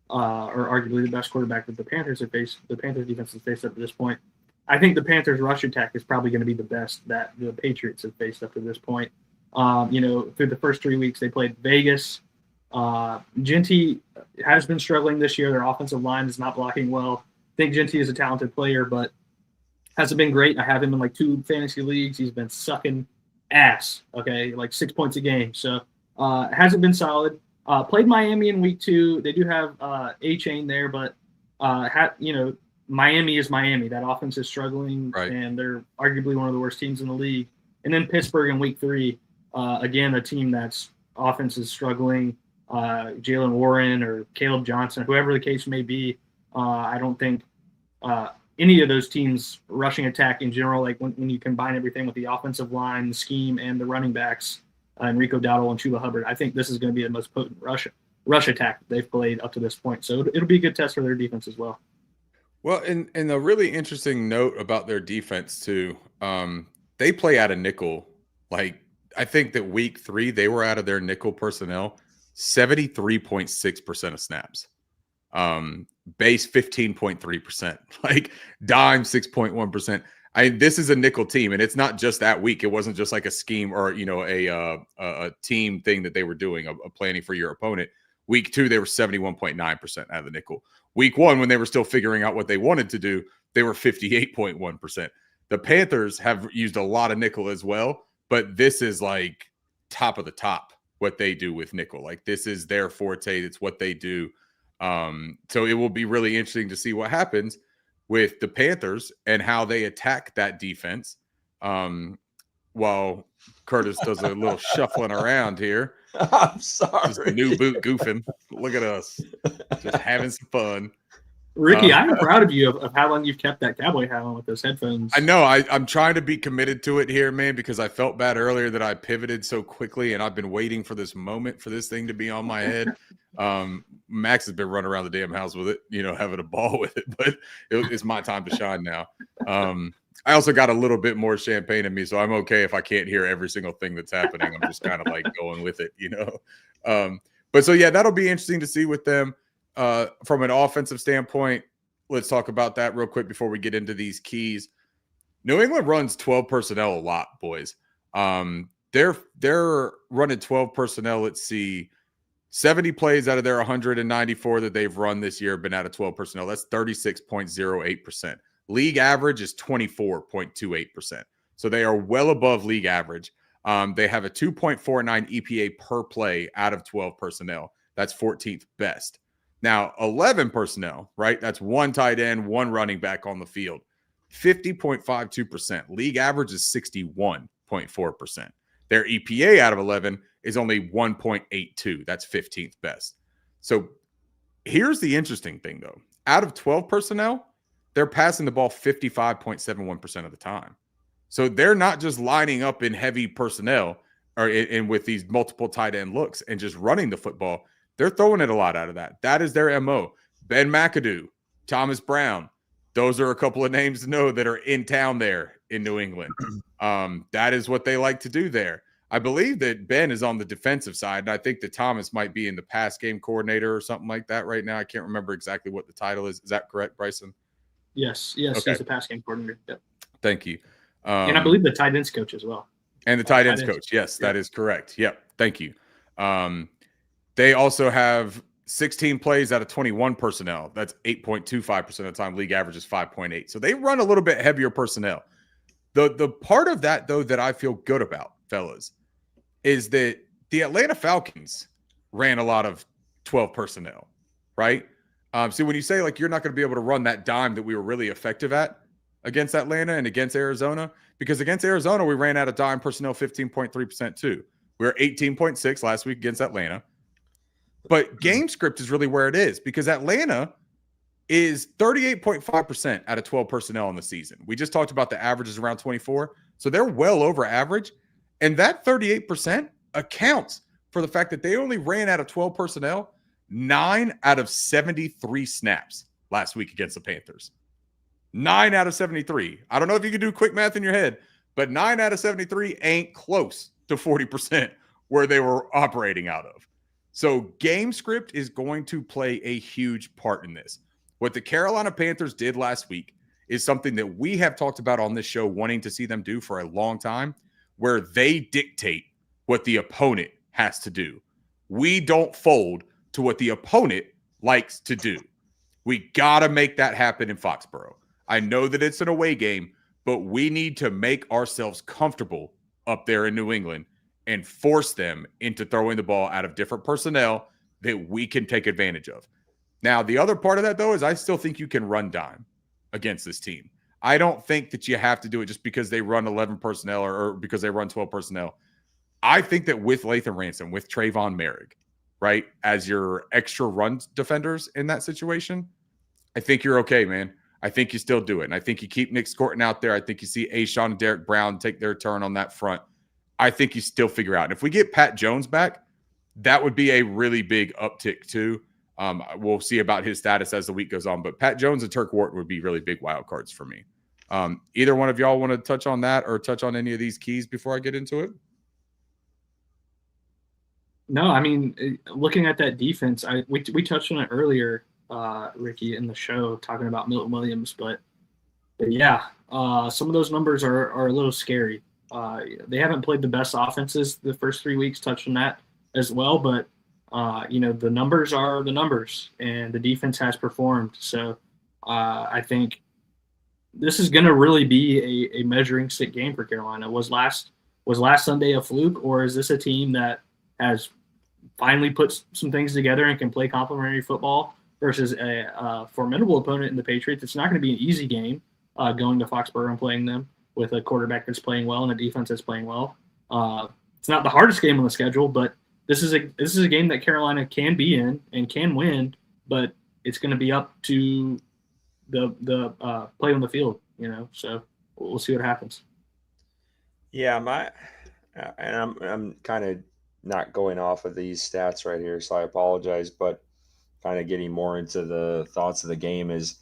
or arguably the best quarterback that the Panthers defense has faced up to this point. I think the Panthers' rush attack is probably going to be the best that the Patriots have faced up to this point. Through the first 3 weeks, they played Vegas. Genty has been struggling this year. Their offensive line is not blocking well. I think Genty is a talented player, but hasn't been great. I have him in like 2 fantasy leagues. He's been sucking ass, like 6 points a game. So hasn't been solid. Played Miami in week 2. They do have A-Chain there, but Miami is Miami. That offense is struggling, right, and they're arguably one of the worst teams in the league. And then Pittsburgh in week 3. Again, a team that's offense is struggling. Jalen Warren or Caleb Johnson, whoever the case may be, I don't think any of those teams' rushing attack in general, like when you combine everything with the offensive line, the scheme, and the running backs, Enrico Dowdle and Chuba Hubbard, I think this is going to be the most potent rush attack they've played up to this point. So it'll be a good test for their defense as well. Well, and a really interesting note about their defense too. They play out of nickel. Like, I think that week 3 they were out of their nickel personnel 73.6% of snaps. Base 15.3%. Like dime 6.1%. This is a nickel team, and it's not just that week. It wasn't just like a scheme or a team thing that they were doing, a planning for your opponent. Week 2 they were 71.9% out of the nickel. Week 1, when they were still figuring out what they wanted to do, they were 58.1%. The Panthers have used a lot of nickel as well, but this is like top of the top what they do with nickel. Like, this is their forte. It's what they do. So it will be really interesting to see what happens with the Panthers and how they attack that defense. While Curtis does a little shuffling around here. I'm sorry. Just new boot goofing. Look at us. Just having some fun. Ricky, I'm proud of you of how long you've kept that cowboy hat on with those headphones. I know. I'm trying to be committed to it here, man, because I felt bad earlier that I pivoted so quickly, and I've been waiting for this moment for this thing to be on my head. Max has been running around the damn house with it, having a ball with it, but it's my time to shine now. I also got a little bit more champagne in me, so I'm okay if I can't hear every single thing that's happening. I'm just kind of like going with it, But so, yeah, that'll be interesting to see with them. From an offensive standpoint, let's talk about that real quick before we get into these keys. New England runs 12 personnel a lot, boys. They're running 12 personnel. Let's see, 70 plays out of their 194 that they've run this year have been out of 12 personnel. That's 36.08%. League average is 24.28%. So they are well above league average. They have a 2.49 EPA per play out of 12 personnel. That's 14th best. Now, 11 personnel, right? That's one tight end, one running back on the field. 50.52%. League average is 61.4%. Their EPA out of 11 is only 1.82. That's 15th best. So here's the interesting thing, though. Out of 12 personnel, they're passing the ball 55.71% of the time. So they're not just lining up in heavy personnel or in with these multiple tight end looks and just running the football. They're throwing it a lot out of that. That is their MO. Ben McAdoo, Thomas Brown. Those are a couple of names to know that are in town there in New England. That is what they like to do there. I believe that Ben is on the defensive side, and I think that Thomas might be in the pass game coordinator or something like that right now. I can't remember exactly what the title is. Is that correct, Bryson? Yes, okay. He's the pass game coordinator. Yep. Thank you. And I believe the tight ends coach as well. And the tight ends coach. Yes, that is correct. Yep. Thank you. They also have 16 plays out of 21 personnel. That's 8.25% of the time. League average is 5.8. So they run a little bit heavier personnel. The part of that, though, that I feel good about, fellas, is that the Atlanta Falcons ran a lot of 12 personnel, right? So when you say, like, you're not going to be able to run that dime that we were really effective at against Atlanta and against Arizona, because against Arizona, we ran out of dime personnel 15.3% too. We were 18.6 last week against Atlanta. But game script is really where it is, because Atlanta is 38.5% out of 12 personnel in the season. We just talked about the average is around 24. So they're well over average. And that 38% accounts for the fact that they only ran out of 12 personnel 9 out of 73 snaps last week against the Panthers. 9 out of 73. I don't know if you can do quick math in your head, but 9 out of 73 ain't close to 40% where they were operating out of. So game script is going to play a huge part in this. What the Carolina Panthers did last week is something that we have talked about on this show, wanting to see them do for a long time, where they dictate what the opponent has to do. We don't fold to what the opponent likes to do. We got to make that happen in Foxborough. I know that it's an away game, but we need to make ourselves comfortable up there in New England and force them into throwing the ball out of different personnel that we can take advantage of. Now, the other part of that, though, is I still think you can run dime against this team. I don't think that you have to do it just because they run 11 personnel or because they run 12 personnel. I think that with Lathan Ransom, with Trayvon Merrick, right, as your extra run defenders in that situation, I think you're okay, man. I think you still do it. And I think you keep Nick Scorton out there. I think you see Ashawn and Derek Brown take their turn on that front. I think you still figure out. And if we get Pat Jones back, that would be a really big uptick too. We'll see about his status as the week goes on. But Pat Jones and Turk Wharton would be really big wild cards for me. Either one of y'all want to touch on that or touch on any of these keys before I get into it? No, I mean, looking at that defense, we touched on it earlier, Ricky, in the show, talking about Milton Williams. But yeah, some of those numbers are a little scary. They haven't played the best offenses the first 3 weeks, touched on that as well. But, the numbers are the numbers, and the defense has performed. So I think this is going to really be a measuring stick game for Carolina. Was last Sunday a fluke, or is this a team that has finally put some things together and can play complementary football versus a formidable opponent in the Patriots? It's not going to be an easy game going to Foxborough and playing them with a quarterback that's playing well and a defense that's playing well. It's not the hardest game on the schedule, but this is a game that Carolina can be in and can win, but it's going to be up to the play on the field, so we'll see what happens. Yeah, I'm kind of not going off of these stats right here, so I apologize, but kind of getting more into the thoughts of the game is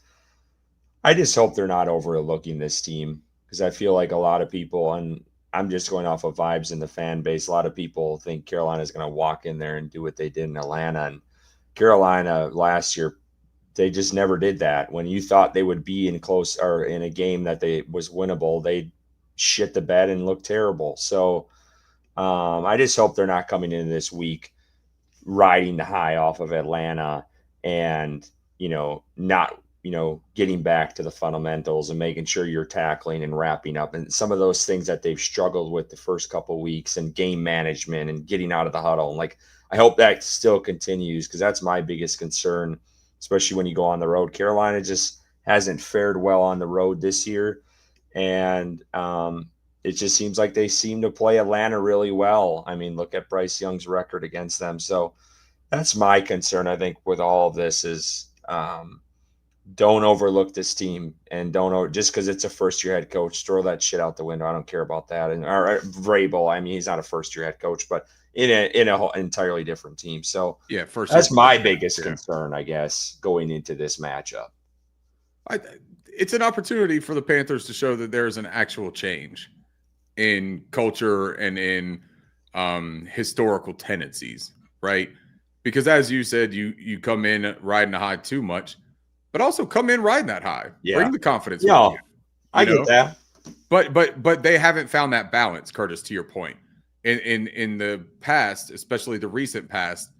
I just hope they're not overlooking this team, because I feel like a lot of people, and I'm just going off of vibes in the fan base, a lot of people think Carolina is going to walk in there and do what they did in Atlanta. And Carolina last year, they just never did that. When you thought they would be in close or in a game that was winnable, they shit the bed and looked terrible. So I just hope they're not coming into this week riding the high off of Atlanta and, not, getting back to the fundamentals and making sure you're tackling and wrapping up. And some of those things that they've struggled with the first couple of weeks, and game management and getting out of the huddle. And I hope that still continues, because that's my biggest concern, especially when you go on the road. Carolina just hasn't fared well on the road this year. And it just seems like they seem to play Atlanta really well. I mean, look at Bryce Young's record against them. So that's my concern, I think, with all of this is don't overlook this team, and just because it's a first-year head coach, throw that shit out the window. I don't care about that. And or Vrabel, I mean, he's not a first-year head coach, but in an entirely different team. So yeah, that's my biggest concern, I guess, going into this matchup. It's an opportunity for the Panthers to show that there's an actual change in culture and in historical tendencies, right? Because as you said, you come in riding the high too much, but also come in riding that high. Yeah. Bring the confidence. Yeah, I get that. But they haven't found that balance, Curtis, to your point. In the past, especially the recent past,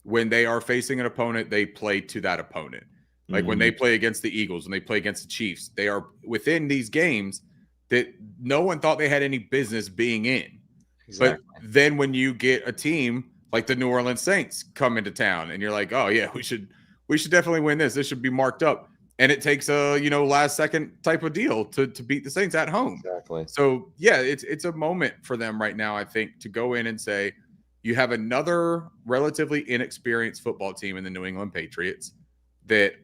when they are facing an opponent, they play to that opponent. Like when they play against the Eagles, when they play against the Chiefs, they are within these games that no one thought they had any business being in. Exactly. But then when you get a team like the New Orleans Saints come into town, and you're like, oh yeah, we should definitely win this. This should be marked up. And it takes a last second type of deal to beat the Saints at home. Exactly. So yeah, it's a moment for them right now, I think, to go in and say, you have another relatively inexperienced football team in the New England Patriots that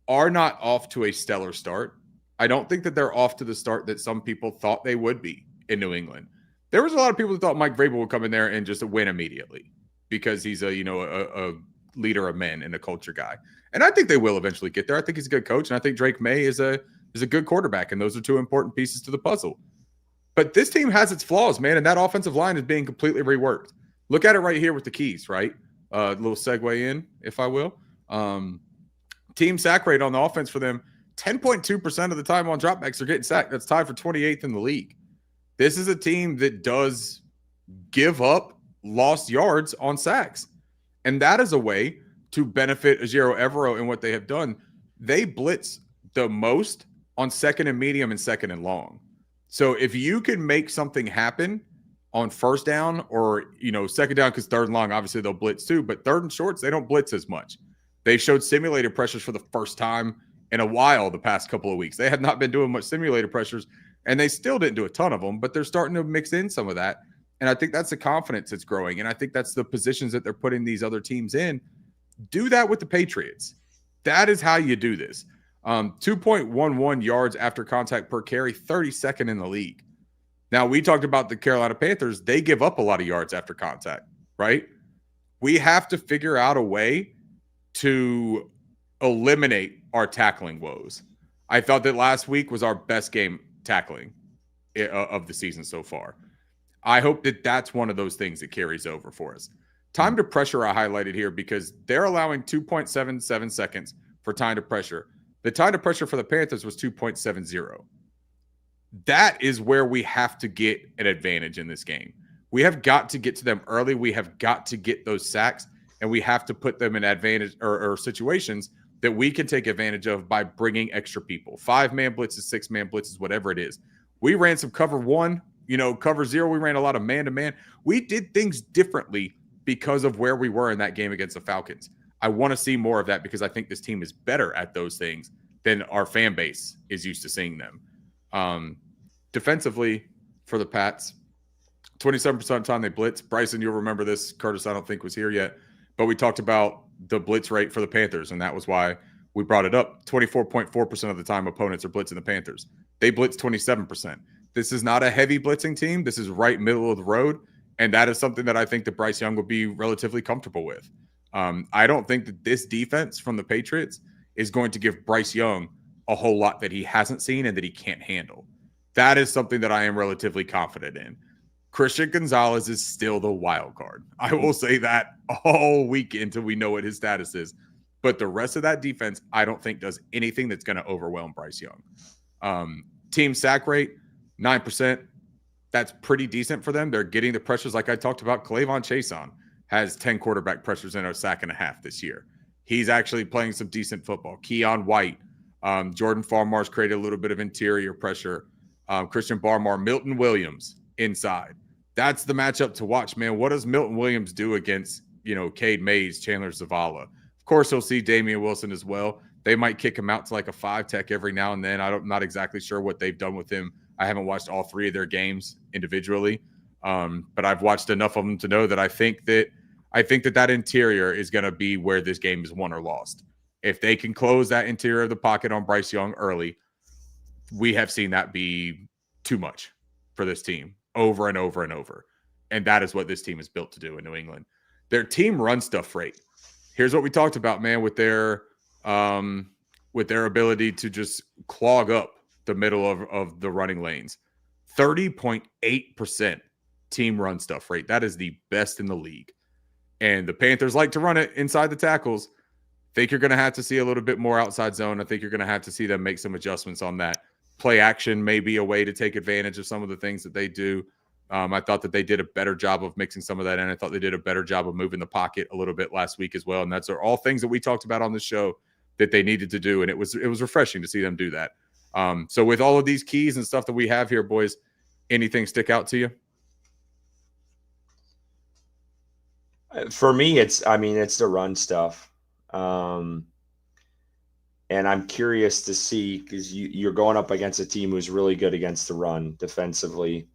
are not off to a stellar start. I don't think that they're off to the start that some people thought they would be in New England. There was a lot of people who thought Mike Vrabel would come in there and just win immediately because he's a leader of men and a culture guy. And I think they will eventually get there. I think he's a good coach, and I think Drake May is a good quarterback, and those are two important pieces to the puzzle. But this team has its flaws, man, and that offensive line is being completely reworked. Look at it right here with the keys, right? Little segue in, if I will. Team sack rate on the offense for them, 10.2% of the time on dropbacks are getting sacked. That's tied for 28th in the league. This is a team that does give up lost yards on sacks. And that is a way to benefit Ejiro Evero in what they have done. They blitz the most on second and medium and second and long. So if you can make something happen on first down or, second down, because third and long, obviously they'll blitz too, but third and shorts, they don't blitz as much. They showed simulated pressures for the first time in a while the past couple of weeks. They had not been doing much simulated pressures, and they still didn't do a ton of them, but they're starting to mix in some of that. And I think that's the confidence that's growing. And I think that's the positions that they're putting these other teams in. Do that with the Patriots. That is how you do this. 2.11 yards after contact per carry, 32nd in the league. Now, we talked about the Carolina Panthers. They give up a lot of yards after contact, right? We have to figure out a way to eliminate our tackling woes. I thought that last week was our best game tackling of the season so far. I hope that that's one of those things that carries over for us. Time to pressure I highlighted here because they're allowing 2.77 seconds for time to pressure. The time to pressure for the Panthers was 2.70. That is where we have to get an advantage in this game. We have got to get to them early. We have got to get those sacks, and we have to put them in advantage or situations that we can take advantage of by bringing extra people. 5-man blitzes, 6-man blitzes, whatever it is. We ran some cover 1, cover 0. We ran a lot of man-to-man. We did things differently because of where we were in that game against the Falcons. I want to see more of that because I think this team is better at those things than our fan base is used to seeing them. Defensively for the Pats, 27% of the time they blitz. Bryson, you'll remember this. Curtis, I don't think was here yet, but we talked about the blitz rate for the Panthers, and that was why we brought it up. 24.4% of the time opponents are blitzing the Panthers. They blitz 27%. This is not a heavy blitzing team. This is right middle of the road, and that is something that I think that Bryce Young will be relatively comfortable with. I don't think that this defense from the Patriots is going to give Bryce Young a whole lot that he hasn't seen and that he can't handle. That is something that I am relatively confident in. Christian Gonzalez is still the wild card. I will say that all week until we know what his status is. But the rest of that defense, I don't think does anything that's going to overwhelm Bryce Young. Team sack rate, 9%. That's pretty decent for them. They're getting the pressures like I talked about. Clavon Chason has 10 quarterback pressures in a sack and a half this year. He's actually playing some decent football. Keon White, Jordan Farmar's created a little bit of interior pressure. Christian Barmore, Milton Williams inside. That's the matchup to watch, man. What does Milton Williams do against, Cade Mays, Chandler Zavala? Of course, he'll see Damian Wilson as well. They might kick him out to like a 5-tech every now and then. I'm not exactly sure what they've done with him. I haven't watched all 3 of their games individually, but I've watched enough of them to know that I think that interior is going to be where this game is won or lost. If they can close that interior of the pocket on Bryce Young early, we have seen that be too much for this team over and over and over. And that is what this team is built to do in New England. Their team run stuff rate. Here's what we talked about, man, with their ability to just clog up the middle of the running lanes. 30.8% team run stuff rate. That is the best in the league. And the Panthers like to run it inside the tackles. I think you're going to have to see a little bit more outside zone. I think you're going to have to see them make some adjustments on that. Play action may be a way to take advantage of some of the things that they do. I thought that they did a better job of mixing some of that in. I thought they did a better job of moving the pocket a little bit last week as well. And that's all things that we talked about on the show that they needed to do. And it was refreshing to see them do that. So with all of these keys and stuff that we have here, boys, anything stick out to you? For me, it's the run stuff. And I'm curious to see, because you're going up against a team who's really good against the run defensively,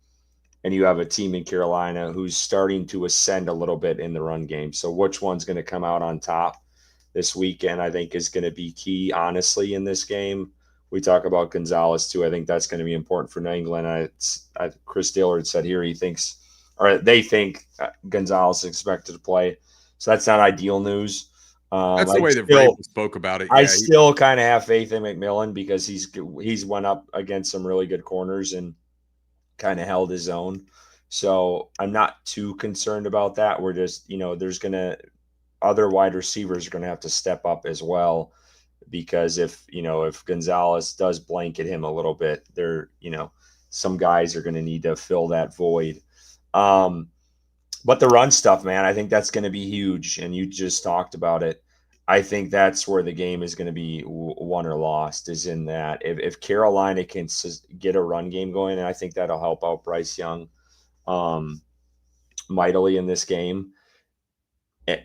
and you have a team in Carolina who's starting to ascend a little bit in the run game. So which one's going to come out on top this weekend, I think, is going to be key, honestly, in this game. We talk about Gonzalez, too. I think that's going to be important for New England. Chris Dillard said here they think Gonzalez is expected to play. So that's not ideal news. That's the way that Vrabel spoke about it. I still kind of have faith in McMillan because he's went up against some really good corners and kind of held his own. So I'm not too concerned about that. We're just, there's other wide receivers are going to have to step up as well, because if Gonzalez does blanket him a little bit, some guys are going to need to fill that void. But the run stuff, man, I think that's going to be huge. And you just talked about it. I think that's where the game is going to be won or lost, is in that. If Carolina can get a run game going, and I think that'll help out Bryce Young mightily in this game,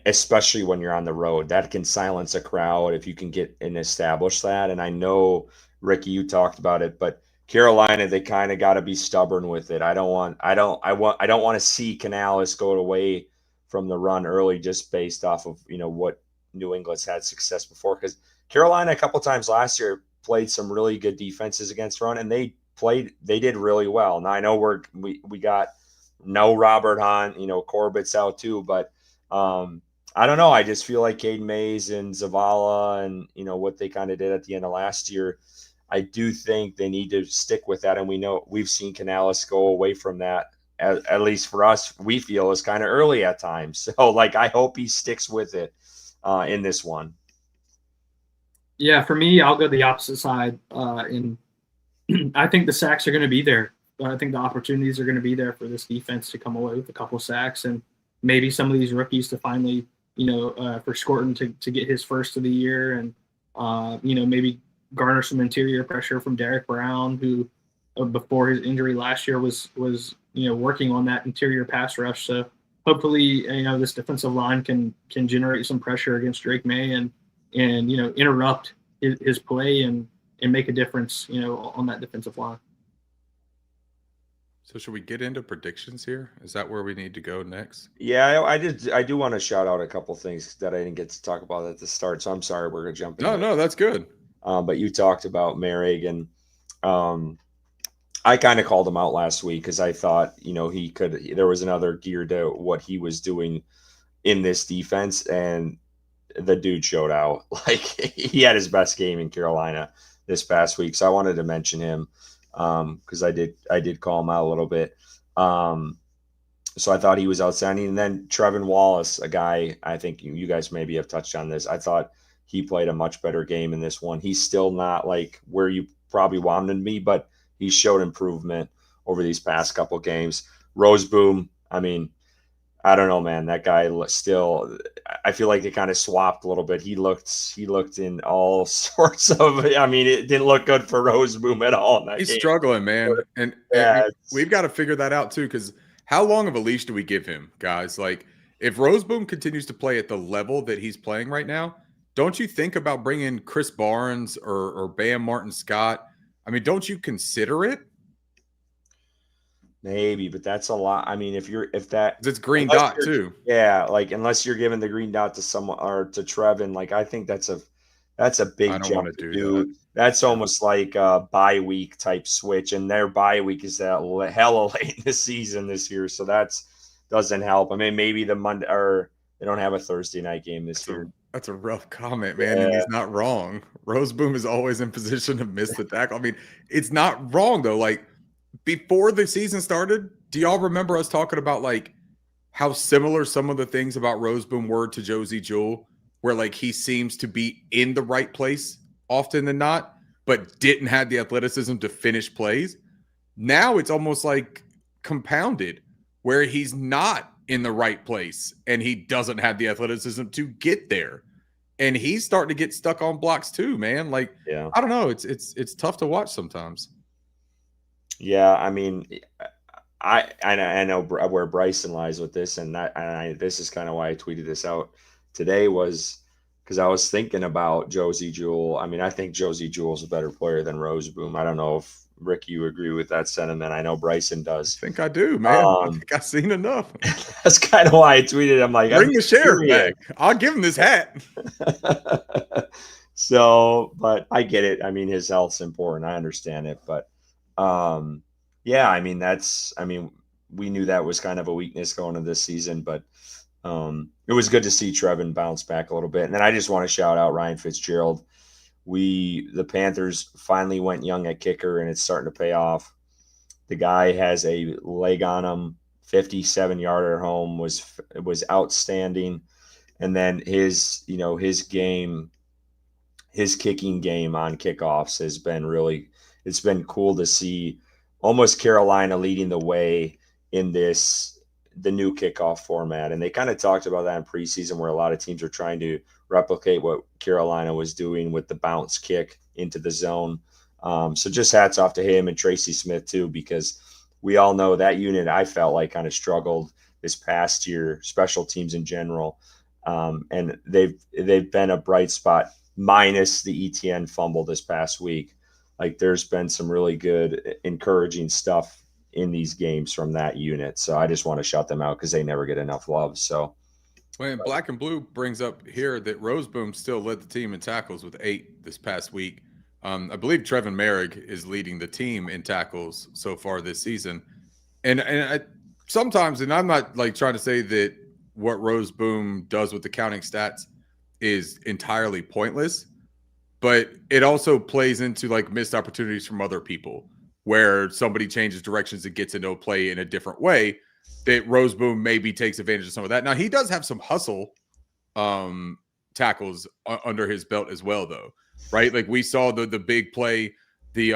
especially when you're on the road. That can silence a crowd if you can get and establish that. And I know, Ricky, you talked about it, but Carolina, they kind of got to be stubborn with it. I don't want to see Canales go away from the run early just based off of, what New England's had success before, because Carolina a couple times last year played some really good defenses against run, and they did really well. Now I know we got no Robert Hunt, Corbett's out too, but I don't know. I just feel like Caden Mays and Zavala and what they kind of did at the end of last year, I do think they need to stick with that. And we've seen Canales go away from that, at least for us, we feel is kind of early at times. So I hope he sticks with it in this one. Yeah, for me, I'll go the opposite side. I think the sacks are going to be there. I think the opportunities are going to be there for this defense to come away with a couple sacks, and maybe some of these rookies to finally, for Scorton to get his first of the year, and maybe garner some interior pressure from Derek Brown, who before his injury last year was working on that interior pass rush. So hopefully, this defensive line can generate some pressure against Drake May and interrupt his play and make a difference, on that defensive line. So should we get into predictions here? Is that where we need to go next? Yeah, I do want to shout out a couple things that I didn't get to talk about at the start. So I'm sorry, we're gonna jump in. No, that's good. But you talked about Merrick, and I kind of called him out last week because I thought, there was another gear to what he was doing in this defense, and the dude showed out. He had his best game in Carolina this past week. So I wanted to mention him because I did call him out a little bit. So I thought he was outstanding. And then Trevin Wallace, a guy, I think you guys maybe have touched on this. I thought he played a much better game in this one. He's still not where you probably want him to be, but he showed improvement over these past couple games. Roseboom, I mean, I don't know, man. That guy still, I feel like they kind of swapped a little bit. He looked in all sorts of, it didn't look good for Roseboom at all in that He's game. struggling, man. And we've got to figure that out too, because how long of a leash do we give him, guys? If Roseboom continues to play at the level that he's playing right now, don't you think about bringing Chris Barnes or Bam Martin Scott? Don't you consider it? Maybe, but that's a lot. It's green dot too. Yeah, unless you're giving the green dot to someone or to Trevin, I think that's a big I don't jump want to do. that. That's almost like a bye week type switch, and their bye week is that hella late in the season this year, so doesn't help. Maybe the Monday or they don't have a Thursday night game this year. That's a rough comment, man, and he's not wrong. Roseboom is always in position to miss the tackle. It's not wrong though. Before the season started, do y'all remember us talking about how similar some of the things about Roseboom were to Josie Jewell, where he seems to be in the right place often than not, but didn't have the athleticism to finish plays? Now it's almost compounded, where he's not in the right place and he doesn't have the athleticism to get there. And he's starting to get stuck on blocks too, man. I don't know. It's tough to watch sometimes. Yeah, I know where Bryson lies with this, and this is kind of why I tweeted this out today, was because I was thinking about Josie Jewell. I think Josie Jewell's a better player than Roseboom. I don't know if Rick, you agree with that sentiment. I know Bryson does. I think I do, man. I think I've seen enough. That's kind of why I tweeted. I'm like, bring the sheriff back. I'll give him this hat. So, but I get it. His health's important. I understand it, but yeah, we knew that was kind of a weakness going into this season, but it was good to see Trevin bounce back a little bit. And then I just want to shout out Ryan Fitzgerald. The Panthers finally went young at kicker, and it's starting to pay off. The guy has a leg on him. 57-yarder home was outstanding. And then his kicking game on kickoffs has been it's been cool to see, almost Carolina leading the way in the new kickoff format. And they kind of talked about that in preseason, where a lot of teams are trying to replicate what Carolina was doing with the bounce kick into the zone. So just hats off to him and Tracy Smith too, because we all know that unit, I felt like, kind of struggled this past year, special teams in general. And they've been a bright spot, minus the ETN fumble this past week. Like there's been some really good, encouraging stuff in these games from that unit. So I just want to shout them out because they never get enough love. So When Black and Blue brings up here that Roseboom still led the team in tackles with 8 this past week. I believe Trevin Merrick is leading the team in tackles so far this season. And I, sometimes, and I'm not like trying to say that what Roseboom does with the counting stats is entirely pointless, but it also plays into like missed opportunities from other people where somebody changes directions and gets into a play in a different way that Roseboom maybe takes advantage of some of that. Now, he does have some hustle tackles under his belt as well, though, right? Like we saw the big play, the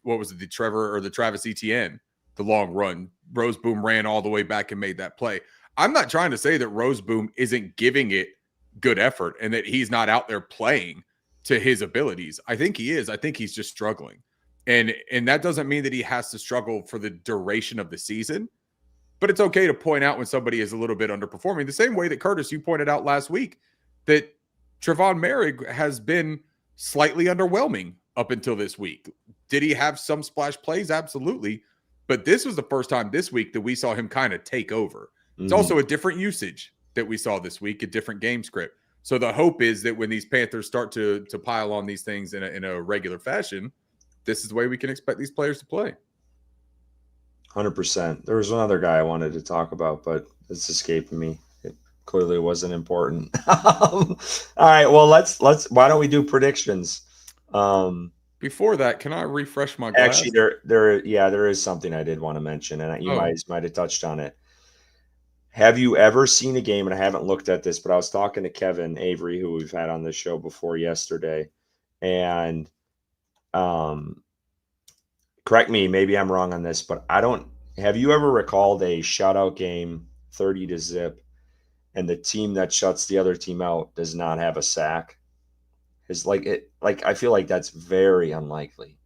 what was it, the Travis Etienne, the long run. Roseboom ran all the way back and made that play. I'm not trying to say that Roseboom isn't giving it good effort and that he's not out there playing to his abilities. I think he is. I think he's just struggling. And that doesn't mean that he has to struggle for the duration of the season. But it's okay to point out when somebody is a little bit underperforming. The same way that, Curtis, you pointed out last week that Trevon Merrick has been slightly underwhelming up until this week. Did he have some splash plays? Absolutely. But this was the first time this week that we saw him kind of take over. It's also a different usage that we saw this week, a different game script. So the hope is that when these Panthers start to pile on these things in a regular fashion, this is the way we can expect these players to play. 100%. There was another guy I wanted to talk about, but it's escaping me. It clearly wasn't important. All right. Well, let's. Why don't we do predictions? Before that, can I refresh my glass? Actually, there is something I did want to mention, and you might have touched on it. Have you ever seen a game? And I haven't looked at this, but I was talking to Kevin Avery, who we've had on this show before yesterday, and correct me, maybe I'm wrong on this, but have you ever recalled a shutout game 30-0 and the team that shuts the other team out does not have a sack? It's I feel like that's very unlikely.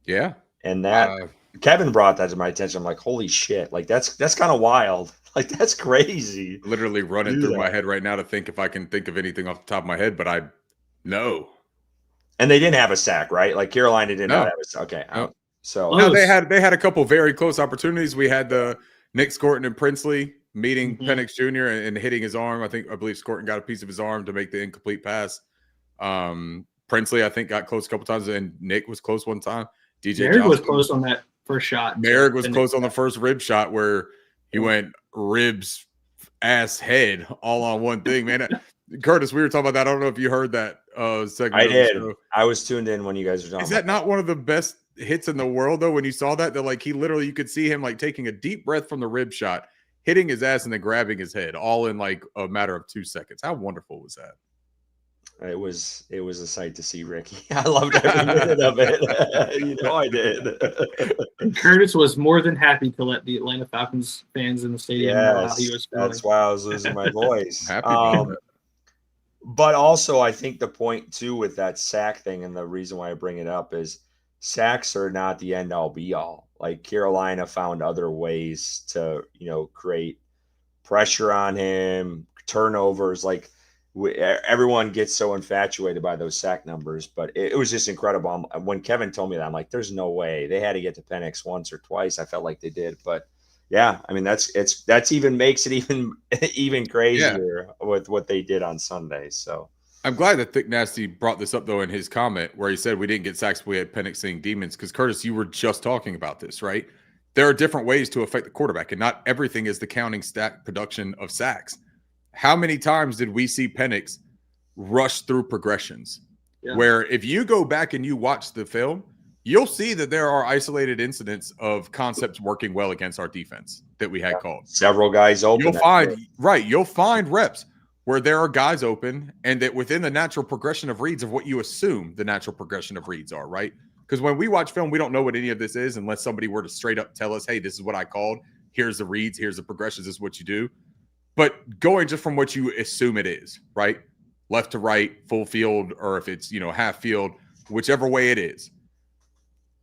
Yeah. And that Kevin brought that to my attention. I'm like, holy shit. Like that's kind of wild. Like that's crazy. Literally running through my head right now to think if I can think of anything off the top of my head, but I know. And they didn't have a sack, right? Like Carolina did not have a sack. Okay. No. So no, they had a couple very close opportunities. We had the Nick Scorton and Princely meeting Penix Jr. and hitting his arm. I believe Scorton got a piece of his arm to make the incomplete pass. Princely, I think, got close a couple times, and Nick was close one time. Merrick was close on that first shot. Merrick was close on the first rib shot where he went ribs, ass, head all on one thing, man. Curtis, we were talking about that. I don't know if you heard that segment. I did. I was tuned in when you guys were talking. Is that not one of the best hits in the world, though? When you saw that, like you could see him like taking a deep breath from the rib shot, hitting his ass, and then grabbing his head, all in like a matter of 2 seconds. How wonderful was that? It was a sight to see, Ricky. I loved every minute of it. You know I did. And Curtis was more than happy to let the Atlanta Falcons fans in the stadium know how he was feeling. That's why I was losing my voice. Happy but also, I think the point, too, with that sack thing, and the reason why I bring it up is sacks are not the end-all, be-all. Like, Carolina found other ways to, create pressure on him, turnovers. Like, everyone gets so infatuated by those sack numbers, but it was just incredible. When Kevin told me that, I'm like, there's no way. They had to get to Penix once or twice. I felt like they did, but yeah, I mean that's even makes it even crazier with what they did on Sunday. So I'm glad that Thick Nasty brought this up though in his comment where he said we didn't get sacks, but we had Penix seeing demons. Because Curtis, you were just talking about this, right? There are different ways to affect the quarterback, and not everything is the counting stat production of sacks. How many times did we see Penix rush through progressions? Yeah. Where if you go back and you watch the film, you'll see that there are isolated incidents of concepts working well against our defense that we had called. Several guys open. You'll find reps where there are guys open and that within the natural progression of reads of what you assume the natural progression of reads are, right? Because when we watch film, we don't know what any of this is unless somebody were to straight up tell us, hey, this is what I called. Here's the reads. Here's the progressions. This is what you do. But going just from what you assume it is, right? Left to right, full field, or if it's, half field, whichever way it is.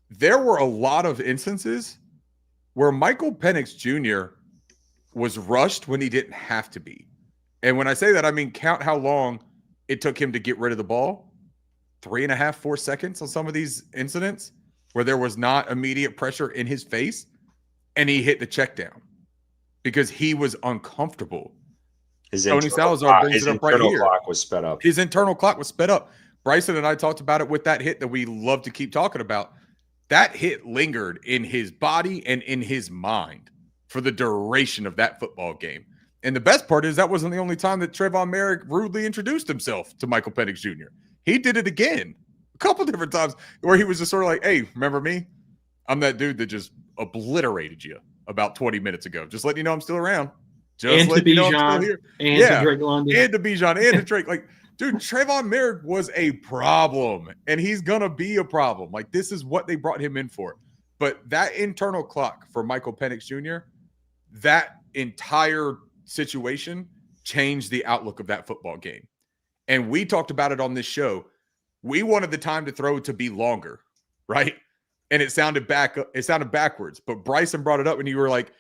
There were a lot of instances where Michael Penix Jr. was rushed when he didn't have to be. And when I say that, I mean count how long it took him to get rid of the ball. 3.5, 4 seconds on some of these incidents where there was not immediate pressure in his face, and he hit the check down because he was uncomfortable. Tony Salazar brings it up right here. His internal clock was sped up. His internal clock was sped up. Bryson and I talked about it with that hit that we love to keep talking about. That hit lingered in his body and in his mind for the duration of that football game. And the best part is that wasn't the only time that Trayvon Merrick rudely introduced himself to Michael Penix Jr. He did it again a couple different times where he was just sort of like, hey, remember me? I'm that dude that just obliterated you about 20 minutes ago. Just letting you know I'm still around. Just letting you know I'm still here. And to Drake London. And to Bijan and to Drake. Like, dude, Trayvon Merrick was a problem, and he's going to be a problem. Like, this is what they brought him in for. But that internal clock for Michael Penix Jr., that entire situation changed the outlook of that football game. And we talked about it on this show. We wanted the time to throw to be longer, right? And it sounded backwards. But Bryson brought it up, and you were like,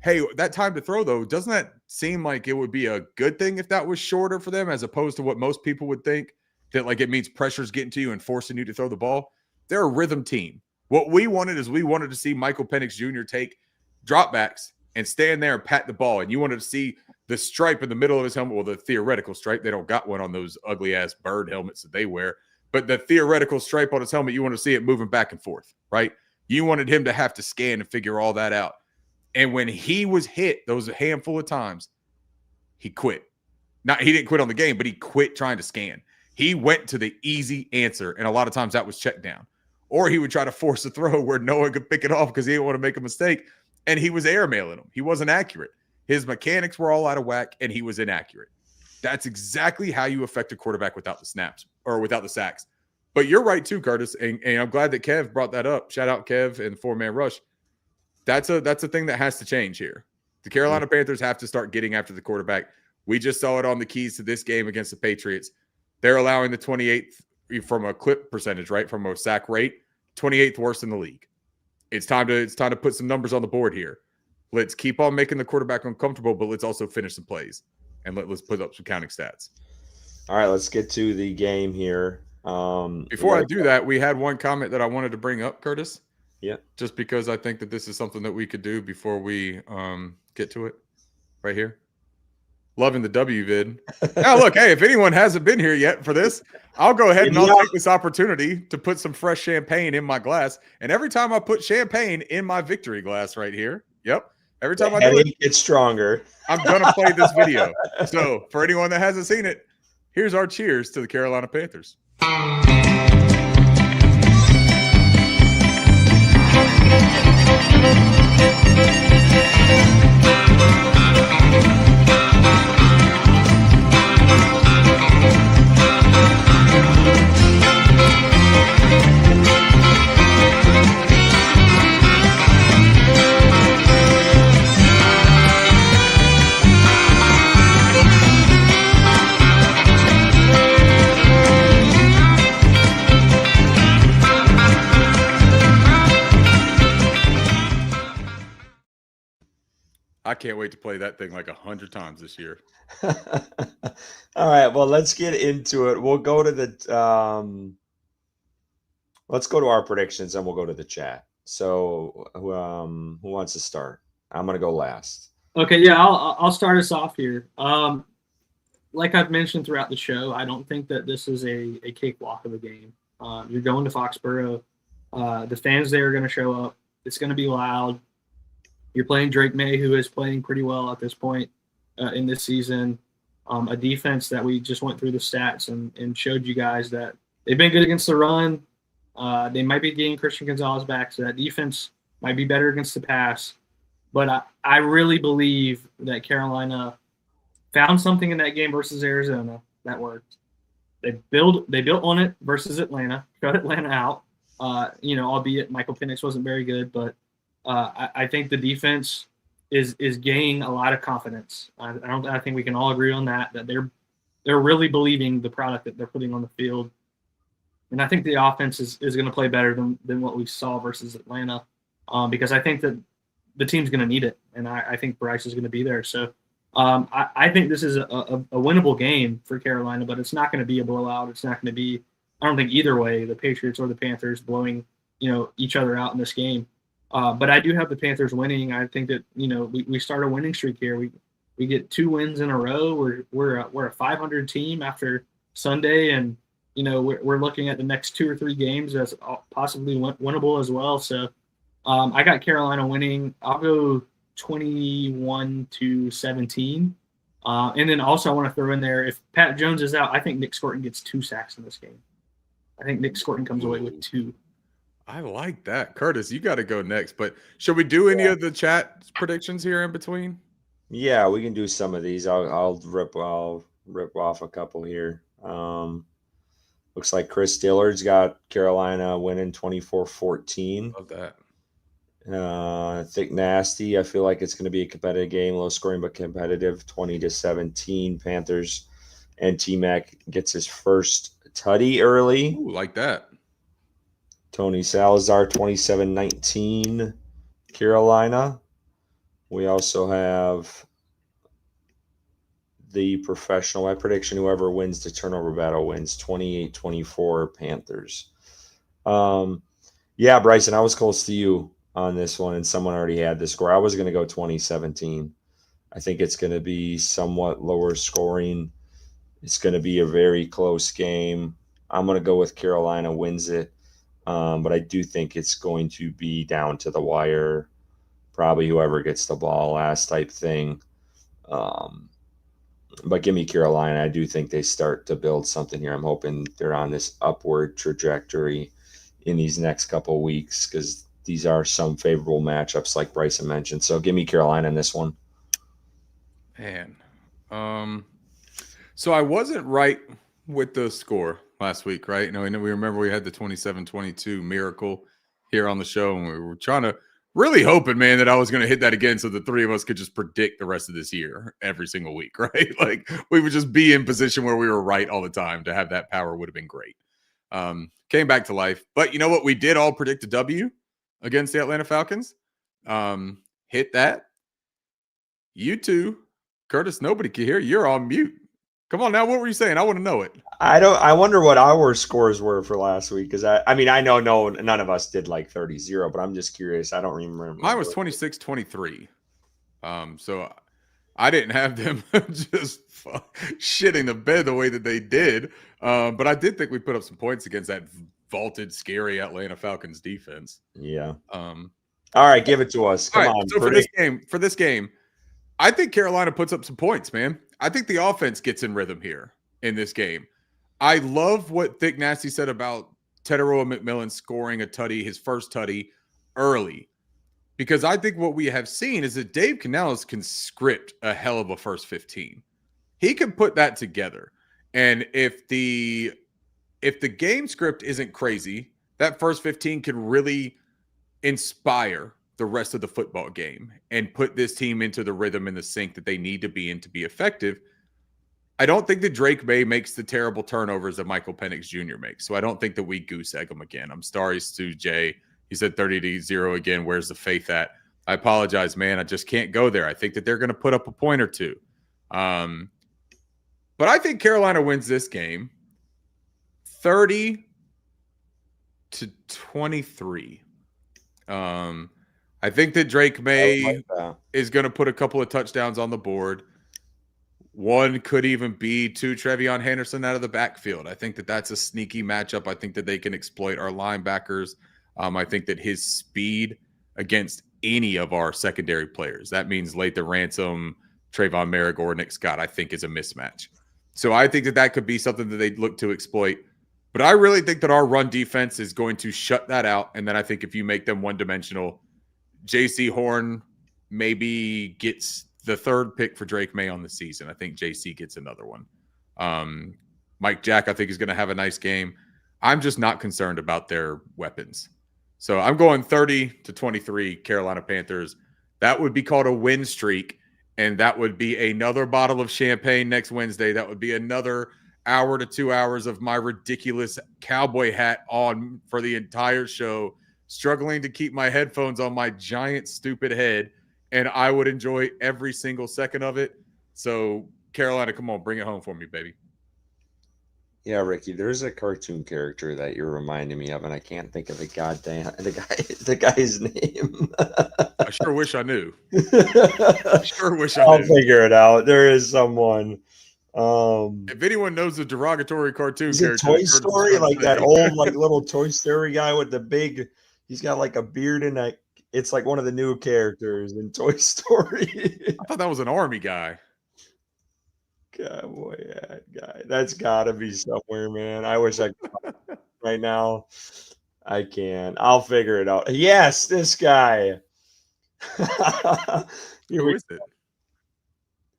hey, that time to throw, though, doesn't that seem like it would be a good thing if that was shorter for them as opposed to what most people would think, that like it means pressure's getting to you and forcing you to throw the ball? They're a rhythm team. What we wanted to see Michael Penix Jr. take dropbacks and stand there and pat the ball. And you wanted to see the stripe in the middle of his helmet, well, the theoretical stripe. They don't got one on those ugly-ass bird helmets that they wear. But the theoretical stripe on his helmet, you want to see it moving back and forth, right? You wanted him to have to scan and figure all that out. And when he was hit those handful of times, he quit. He didn't quit on the game, but he quit trying to scan. He went to the easy answer, and a lot of times that was check down. Or he would try to force a throw where no one could pick it off because he didn't want to make a mistake, and he was airmailing him. He wasn't accurate. His mechanics were all out of whack, and he was inaccurate. That's exactly how you affect a quarterback without the snaps or without the sacks. But you're right too, Curtis, and I'm glad that Kev brought that up. Shout out Kev and the 4-man rush. That's a thing that has to change here. The Carolina Panthers have to start getting after the quarterback. We just saw it on the keys to this game against the Patriots. They're allowing the 28th from a clip percentage, right? From a sack rate, 28th worst in the league. It's time to put some numbers on the board here. Let's keep on making the quarterback uncomfortable, but let's also finish some plays. And let's put up some counting stats. All right, let's get to the game here. Before I do that, we had one comment that I wanted to bring up, Curtis. Yeah. Just because I think that this is something that we could do before we get to it right here. Loving the W vid. Now, look, hey, if anyone hasn't been here yet for this, I'll go ahead and I'll take this opportunity to put some fresh champagne in my glass. And every time I put champagne in my victory glass right here, yep, every time I do it, it's stronger. I'm going to play this video. So for anyone that hasn't seen it, here's our cheers to the Carolina Panthers. I can't wait to play that thing like 100 times this year. All right, well, let's get into it. We'll go to the let's go to our predictions and we'll go to the chat. So who wants to start? I'm going to go last. Okay, yeah, I'll start us off here. Like I've mentioned throughout the show, I don't think that this is a cakewalk of a game. You're going to Foxborough. The fans there are going to show up. It's going to be loud. You're playing Drake May, who is playing pretty well at this point in this season. A defense that we just went through the stats and showed you guys that they've been good against the run. They might be getting Christian Gonzalez back, so that defense might be better against the pass. But I really believe that Carolina found something in that game versus Arizona that worked. They built on it versus Atlanta, shut Atlanta out. Albeit Michael Penix wasn't very good, but I think the defense is gaining a lot of confidence. I think we can all agree on that they're really believing the product that they're putting on the field. And I think the offense is going to play better than what we saw versus Atlanta, because I think that the team's going to need it, and I think Bryce is going to be there. So I think this is a winnable game for Carolina, but it's not going to be a blowout. It's not going to be I don't think either way, the Patriots or the Panthers blowing, each other out in this game. But I do have the Panthers winning. I think that, we start a winning streak here. We get 2 wins in a row. We're a 500 team after Sunday, and we're looking at the next 2 or 3 games as possibly winnable as well. So I got Carolina winning. I'll go 21-17. And then also I want to throw in there, if Pat Jones is out, I think Nick Scorton gets 2 sacks in this game. I think Nick Scorton comes away with 2. I like that. Curtis, you got to go next. But should we do any of the chat predictions here in between? Yeah, we can do some of these. I'll rip off a couple here. Looks like Chris Dillard's got Carolina winning 24-14. Love that. Thick Nasty. I feel like it's going to be a competitive game, low scoring but competitive. 20-17. Panthers, and T-Mac gets his first tutty early. Ooh, like that. Tony Salazar, 27-19. Carolina. We also have the professional. My prediction: whoever wins the turnover battle wins. 28-24 Panthers. Yeah, Bryson, I was close to you on this one, and someone already had the score. I was going to go 20-17. I think it's going to be somewhat lower scoring. It's going to be a very close game. I'm going to go with Carolina wins it, but I do think it's going to be down to the wire. Probably whoever gets the ball last type thing. But give me Carolina. I do think they start to build something here. I'm hoping they're on this upward trajectory in these next couple of weeks, because these are some favorable matchups like Bryson mentioned. So give me Carolina in this one. Man. So I wasn't right with the score last week, right? We remember we had the 27-22 miracle here on the show, and we were really hoping, man, that I was going to hit that again so the three of us could just predict the rest of this year every single week, right? Like we would just be in position where we were right all the time. To have that power would have been great. Came back to life. But you know what? We did all predict a W against the Atlanta Falcons. Hit that. You two, Curtis, nobody can hear. You're on mute. Come on now. What were you saying? I want to know it. I wonder what our scores were for last week, because I know none of us did like 30-0, but I'm just curious. I don't remember. Mine was 26-23. So I didn't have them just shitting the bed the way that they did. But I did think we put up some points against that vaulted, scary Atlanta Falcons defense. Yeah. All right, give it to us. Come on. So for this game, I think Carolina puts up some points, man. I think the offense gets in rhythm here in this game. I love what Thick Nasty said about Teteroa McMillan scoring a tutty, his first tutty, early. Because I think what we have seen is that Dave Canales can script a hell of a first 15. He can put that together. And if the game script isn't crazy, that first 15 can really inspire the rest of the football game and put this team into the rhythm and the sync that they need to be in to be effective. I don't think that Drake May makes the terrible turnovers that Michael Penix Jr. makes. So I don't think that we goose egg him again. I'm sorry, Stu J. He said 30-0 again. Where's the faith at? I apologize, man. I just can't go there. I think that they're going to put up a point or two. But I think Carolina wins this game 30-23. I think that Drake May is going to put a couple of touchdowns on the board. One could even be to Trevion Henderson out of the backfield. I think that that's a sneaky matchup. I think that they can exploit our linebackers. I think that his speed against any of our secondary players, that means Lathan Ransom, Trayvon Merrick, or Nick Scott, I think is a mismatch. So I think that that could be something that they look to exploit. But I really think that our run defense is going to shut that out. And then I think if you make them one-dimensional, JC Horn maybe gets the third pick for Drake May on the season. I think JC gets another one. Mike Jack, I think, is going to have a nice game. I'm just not concerned about their weapons. So I'm going 30-23 Carolina Panthers. That would be called a win streak, and that would be another bottle of champagne next Wednesday. That would be another hour to 2 hours of my ridiculous cowboy hat on for the entire show, struggling to keep my headphones on my giant, stupid head, and I would enjoy every single second of it. So, Carolina, come on, bring it home for me, baby. Yeah, Ricky, there's a cartoon character that you're reminding me of, and I can't think of the guy's name. I sure wish I knew. I sure wish I I'll knew. figure it out. There is someone. If anyone knows a derogatory cartoon Is it character, Toy be sure to Story? describe Like it. that old, like little Toy Story guy with the big, he's got like a beard and it's like one of the new characters in Toy Story. I thought that was an army guy. Cowboy hat guy. That's gotta be somewhere, man. I wish I could right now. I can. I'll figure it out. Yes, this guy. Who is it?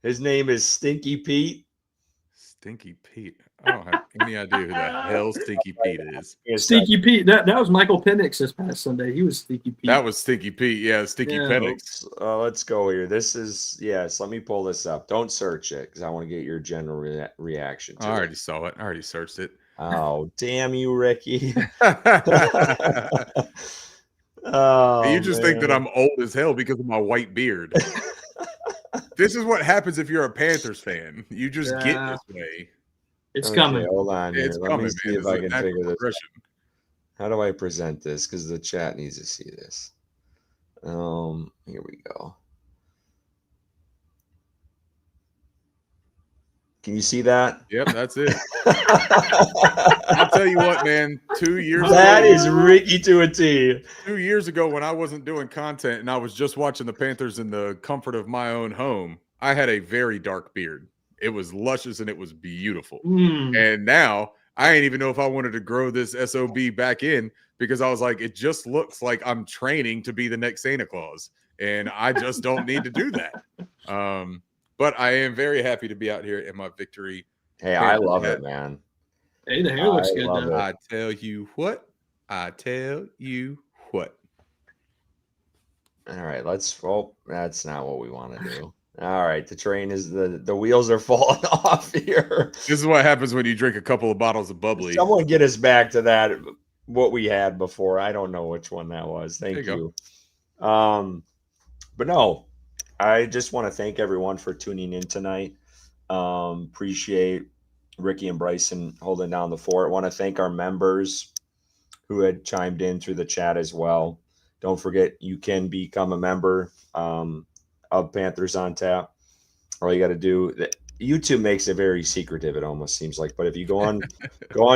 His name is Stinky Pete. Stinky Pete. I don't have any idea who the hell Stinky Pete is. Stinky Pete. That was Michael Penix this past Sunday. He was Stinky Pete. That was Stinky Pete. Yeah, Stinky Penix. Let's go here. This is, yes, let me pull this up. Don't search it because I want to get your general reaction to I already saw it. I already searched it. Oh, damn you, Ricky. You just think that I'm old as hell because of my white beard. This is what happens if you're a Panthers fan. You just get this way. It's coming. Hold on. It's Let coming, me see man. if I can figure this out. Progression. How do I present this? Because the chat needs to see this. Here we go. Can you see that? Yep, that's it. I'll tell you what, man. 2 years ago. That is Ricky to a T. 2 years ago, when I wasn't doing content and I was just watching the Panthers in the comfort of my own home, I had a very dark beard. It was luscious and it was beautiful. And now I ain't even know if I wanted to grow this SOB back in because I was like, it just looks like I'm training to be the next Santa Claus. And I just don't need to do that. But I am very happy to be out here in my victory. Hey, I love it, man. Hey, the hair looks good, though. I tell you what. I tell you what. All right, that's not what we want to do. All right, the train is the wheels are falling off here. This is what happens when you drink a couple of bottles of bubbly. Someone get us back to that, what we had before. I don't know which one that was. Thank you. But no, I just want to thank everyone for tuning in tonight. Appreciate Ricky and Bryson holding down the fort. I want to thank our members who had chimed in through the chat as well. Don't forget, you can become a member of Panthers on Tap. All you got to do, YouTube makes it very secretive, it almost seems like. But if you go on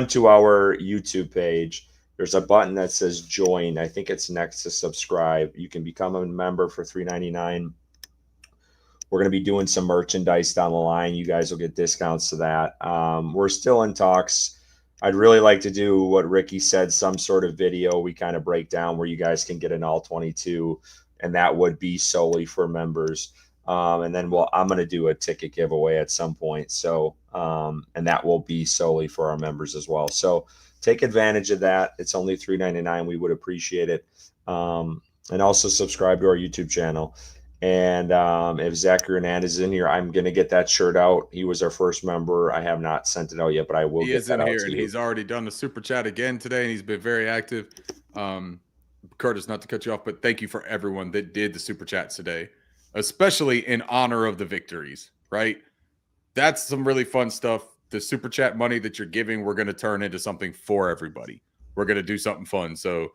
to our YouTube page, there's a button that says join. I think it's next to subscribe. You can become a member for $3.99. We're going to be doing some merchandise down the line. You guys will get discounts to that. We're still in talks. I'd really like to do what Ricky said, some sort of video we kind of break down where you guys can get an all 22, and that would be solely for members. And then I'm going to do a ticket giveaway at some point. So, and that will be solely for our members as well. So take advantage of that. It's only $3.99. We would appreciate it. And also subscribe to our YouTube channel. And if Zach Hernandez is in here, I'm going to get that shirt out. He was our first member. I have not sent it out yet, but I will get that out. He is in here, and he's already done the super chat again today, and he's been very active. Curtis, not to cut you off, but thank you for everyone that did the super chats today, especially in honor of the victories, right? That's some really fun stuff. The super chat money that you're giving, we're going to turn into something for everybody. We're going to do something fun. So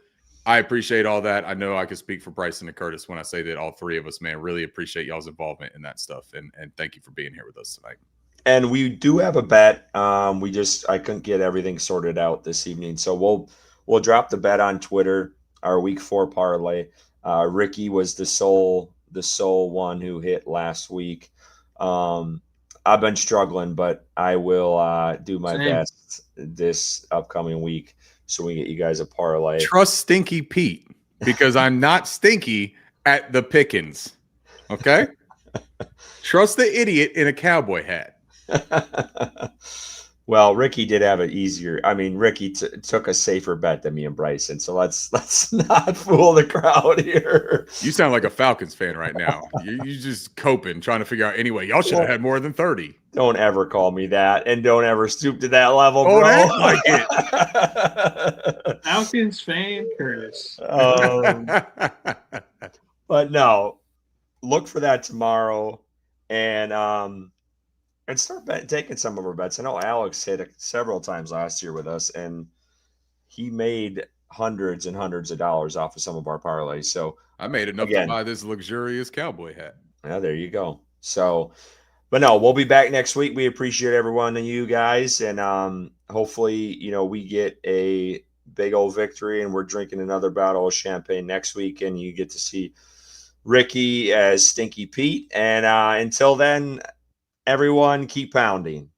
I appreciate all that. I know I can speak for Bryson and Curtis when I say that all three of us, man, really appreciate y'all's involvement in that stuff. And thank you for being here with us tonight. And we do have a bet. I couldn't get everything sorted out this evening. So we'll drop the bet on Twitter, our week 4 parlay. Ricky was the sole one who hit last week. I've been struggling, but I will do my best this upcoming week so we can get you guys a parlay. Trust Stinky Pete, because I'm not stinky at the pickings. Okay? Trust the idiot in a cowboy hat. Well, Ricky did have it easier. I mean, Ricky took a safer bet than me and Bryson. So let's not fool the crowd here. You sound like a Falcons fan right now. You just coping, trying to figure out anyway. Y'all should have had more than 30. Don't ever call me that, and don't ever stoop to that level, bro. Don't act like it. Falcons fan, Curtis. But no, look for that tomorrow, and and start taking some of our bets. I know Alex hit it several times last year with us, and he made hundreds and hundreds of dollars off of some of our parlays. So I made enough to buy this luxurious cowboy hat. Yeah, there you go. So, but no, we'll be back next week. We appreciate everyone and you guys, and hopefully, we get a big old victory, and we're drinking another bottle of champagne next week, and you get to see Ricky as Stinky Pete. And until then, everyone, keep pounding.